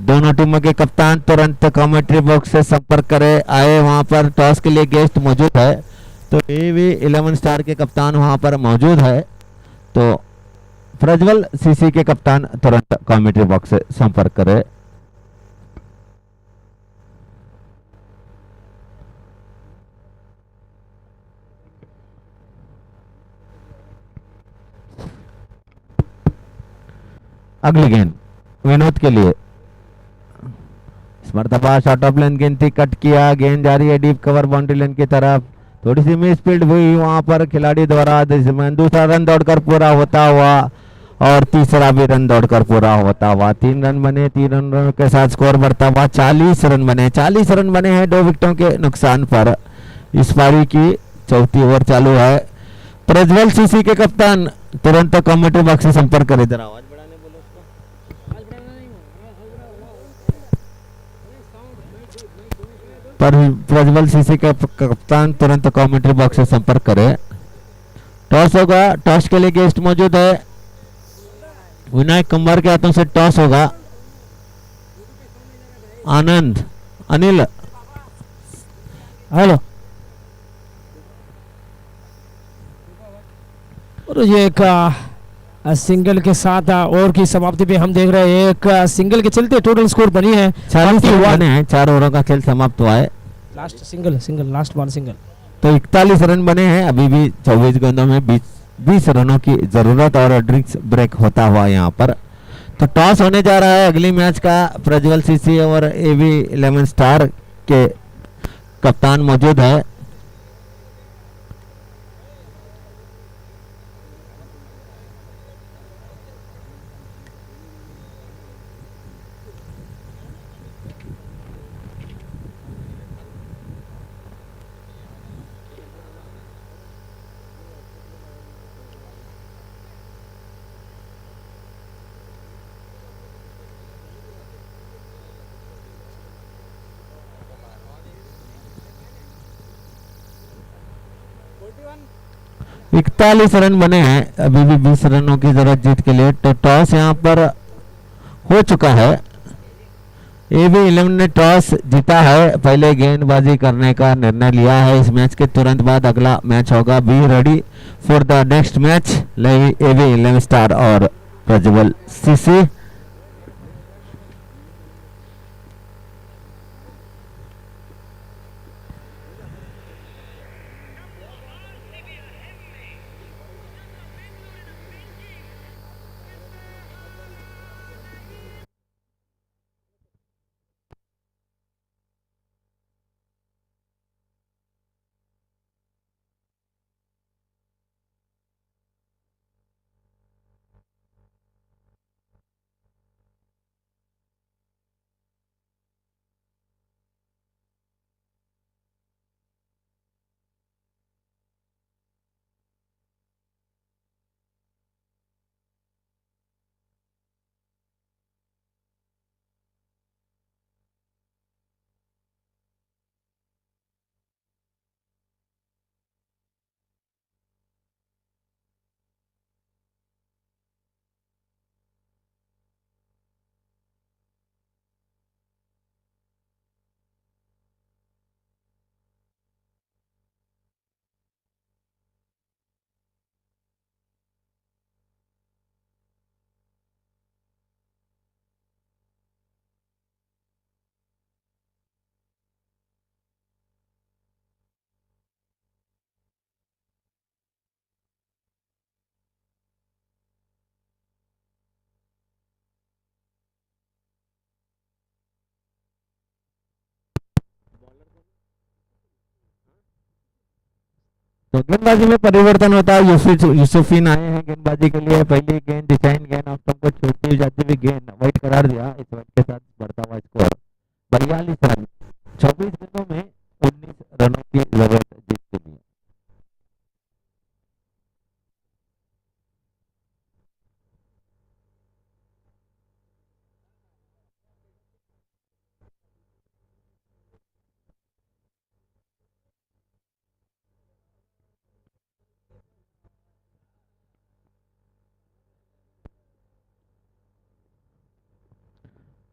दोनों टीमों के कप्तान तुरंत कमेंट्री बॉक्स से संपर्क करें। आए वहां पर टॉस के लिए गेस्ट मौजूद है, तो एवी 11 स्टार के कप्तान वहां पर मौजूद है। तो प्रज्वल सीसी के कप्तान तुरंत कमेंट्री बॉक्स से संपर्क करें। अगली गेंद विनोद के लिए, इस मर्तबा शॉर्ट ऑफ लेन गेंद थी, कट किया। गेंद जा रही है डीप कवर बाउंड्री लेन की तरफ। थोड़ी सी मिस स्पीड हुई वहां पर खिलाड़ी द्वारा। दूसरा रन दौड़कर पूरा होता हुआ और तीसरा भी रन दौड़कर पूरा होता हुआ। 3 रन बने, 3 रन के साथ स्कोर बढ़ता हुआ 40 रन बने। 40 रन बने हैं 2 विकेटों के नुकसान पर। इस पारी की चौथी ओवर चालू है। प्रज्वल सीसी के कप्तान तुरंत कमेंट्री बॉक्स से संपर्क करें। इधर आवाज बढ़ाने बोलो पर प्रज्वल सीसी का कप्तान तुरंत कमेंट्री बॉक्स से संपर्क करे। टॉस होगा, टॉस के लिए गेस्ट मौजूद है। विनायक कुमार के हाथों से टॉस होगा। आनंद, अनिल, हेलो। और ये एक सिंगल के साथ ओवर की समाप्ति पे हम देख रहे हैं एक सिंगल के चलते टोटल स्कोर बनी है 40 रन है। 4 ओवरों का खेल समाप्त हुआ है। Last single last ball single. तो 41 रन बने हैं। अभी भी 24 गेंदों में 20 रनों की जरूरत और ड्रिंक्स ब्रेक होता हुआ यहाँ पर। तो टॉस होने जा रहा है अगली मैच का। प्रज्वल सीसी और एवी 11 स्टार के कप्तान मौजूद है। इकतालीस रन बने हैं। अभी भी 20 रनों की जरूरत जीत के लिए। तो टॉस यहाँ पर हो चुका है। एवी 11 ने टॉस जीता है, पहले गेंदबाजी करने का निर्णय लिया है। इस मैच के तुरंत बाद अगला मैच होगा। Be ready for the next match. AV 11 star और प्रज्वल सीसी। तो गेंदबाजी में परिवर्तन होता है। यूसुफीन आए हैं गेंदबाजी के लिए। पहली गेंद डिजाइन गेंद ऑप्शन को छोड़ती हुई जाती हुई गेंद वाइड करार दिया। इस वाइड के साथ बढ़ता हुआ स्कोर 42 रन। 24 गेंदों में 19 रनों की जरूरत जीत के लिए।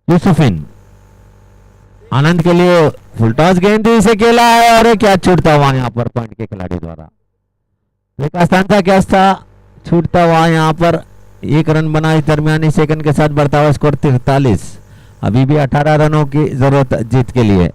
यूसुफीन आनंद के लिए फुल टॉस गेंद से खेला है और क्या छूटता हुआ यहाँ पर पॉइंट के खिलाड़ी द्वारा। एक आसान था क्या था, छूटता हुआ यहाँ पर 1 रन बना। इस दरमियानी सेकंड के साथ बढ़ता हुआ स्कोर 43। अभी भी 18 रनों की जरूरत जीत के लिए।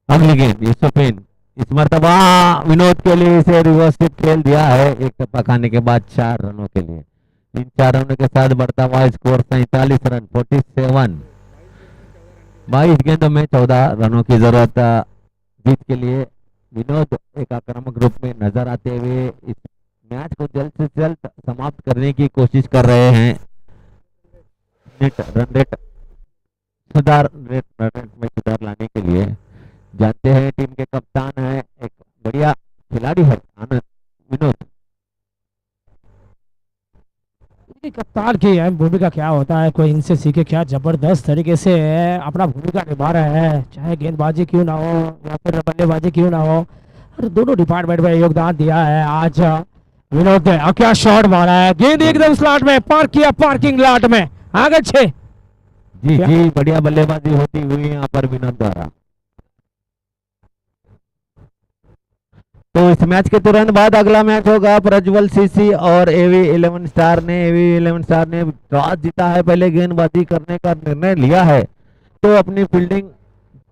अगली गेंद यूसुफीन इस मरतबा विनोद के लिए इसे रिवर्स खेल दिया है। एक टप्पा खाने के बाद 4 रनों के लिए। इन 4 रनों के साथ बढ़ता हुआ स्कोर 47 रन 47। 22 गेंदों में 14 रनों की जरूरत जीत के लिए। विनोद एक आक्रामक रूप में नजर आते हुए इस मैच को जल्द से जल्द समाप्त करने की कोशिश कर रहे हैं। रन रेट में सुधार लाने के लिए। जानते हैं टीम के कप्तान है, एक बढ़िया खिलाड़ी है आनंद विनोद। कप्तान की अहम भूमिका क्या होता है, कोई इनसे सीखे क्या जबरदस्त तरीके से अपना भूमिका निभा रहे हैं। चाहे गेंदबाजी क्यों ना हो या फिर बल्लेबाजी क्यों ना हो, दोनों डिपार्टमेंट में योगदान दिया है आज विनोद ने। और क्या शॉट मारा है, गेंद एकदम स्लॉट में पार्क किया, पार्किंग लॉट में आगे 6। जी बढ़िया बल्लेबाजी होती हुई यहाँ पर विनोद द्वारा। तो इस मैच के तुरंत बाद अगला मैच होगा प्रज्वल सीसी और एवी 11 स्टार ने। एवी 11 स्टार ने टॉस जीता है, पहले गेंदबाजी करने का निर्णय लिया है, तो अपनी फील्डिंग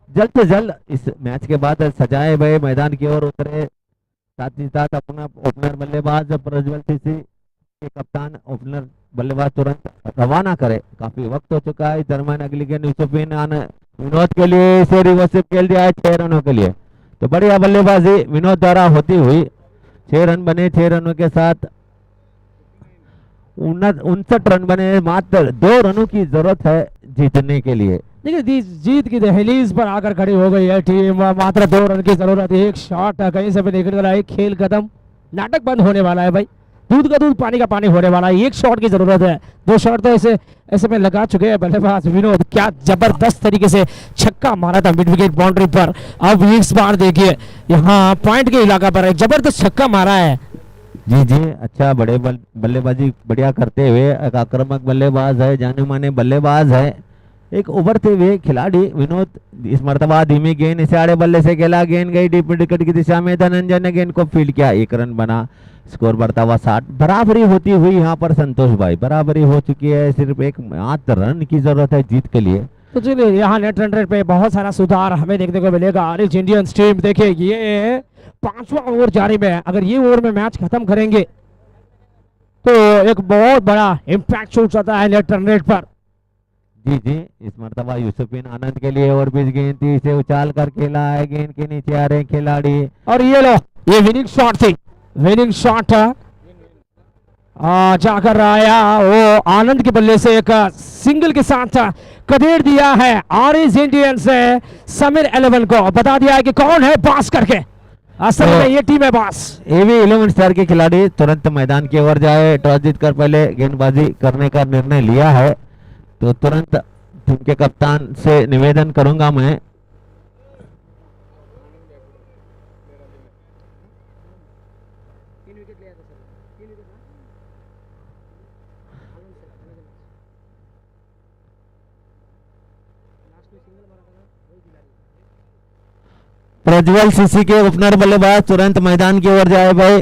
जल्द से जल्द इस मैच के बाद सजाए हुए मैदान की ओर उतरे। साथ ही साथ अपना ओपनर बल्लेबाज प्रज्वल सीसी के कप्तान ओपनर बल्लेबाज तुरंत रवाना करे। काफी वक्त हो चुका है। इस दरमियान अगली गेंद यूसुफीन विनोद के लिए इसे रिवर्स खेल दिया है 6 रनों के लिए। तो बढ़िया बल्लेबाजी विनोद द्वारा होती हुई 6 रन बने। 6 रनों के साथ 59 रन बने। मात्र 2 रनों की जरूरत है जीतने के लिए। देखिए जीत की दहलीज पर आकर खड़ी हो गई है टीम। मात्र 2 रन की जरूरत है। एक शॉट कहीं से भी निकल रहा है, खेल खत्म, नाटक बंद होने वाला है भाई। दूध का दूध पानी का पानी होने वाला है। एक शॉट की जरूरत है, 2 शॉट तो ऐसे में लगा चुके हैं बल्लेबाज विनोद। क्या जबरदस्त तरीके से छक्का मारा था मिड विकेट बाउंड्री पर। अब इस बार देखिए यहाँ पॉइंट के इलाका पर एक जबरदस्त छक्का मारा है जी जी, अच्छा बड़े बल्लेबाजी बढ़िया करते हुए एक आक्रामक बल्लेबाज है, जाने माने बल्लेबाज है, एक उभरते हुए खिलाड़ी विनोद। इस मर्तबा धीमी गेंद इसे आड़े बल्ले से खेला, गेंद गई डीप मिड विकेट की दिशा में, धनंजय ने गेंद को फील्ड किया, 1 रन बना, स्कोर बढ़ता हुआ 60। बराबरी होती हुई यहाँ पर संतोष भाई, बराबरी हो चुकी है, सिर्फ एक मात्र रन की जरूरत है जीत के लिए। तो चलिए यहाँ नेट रन रेट पे बहुत सारा सुधार हमें देखने को मिलेगा। ऑरेंज इंडियंस टीम देखिए ये 5वां ओवर जारी में है, अगर ये ओवर में मैच खत्म करेंगे तो एक बहुत बड़ा इम्पैक्ट छूट जाता है नेट रन रेट पर। जी जी, इस मर्तबा यूसुफिन आनंद के लिए और बीच गेंद थी, इसे उछाल कर खेला है, गेंद के नीचे आ रहे खिलाड़ी, और ये लो ये विनिंग शॉट थी, विनिंग शॉट जाकर आया वो आनंद के बल्ले से, एक सिंगल के साथ कदेड़ दिया है ऑरेंज इंडियंस से समीर 11 को, बता दिया है कि कौन है पास करके, असल में ये टीम है पास। एवी 11 स्टार के खिलाड़ी तुरंत मैदान की ओर जाए, टॉस जीतकर पहले गेंदबाजी करने का निर्णय लिया है, तो तुरंत टीम के कप्तान से निवेदन करूंगा मैं। प्रज्वल सीसी के ओपनर बल्लेबाज तुरंत मैदान की ओर जाए भाई।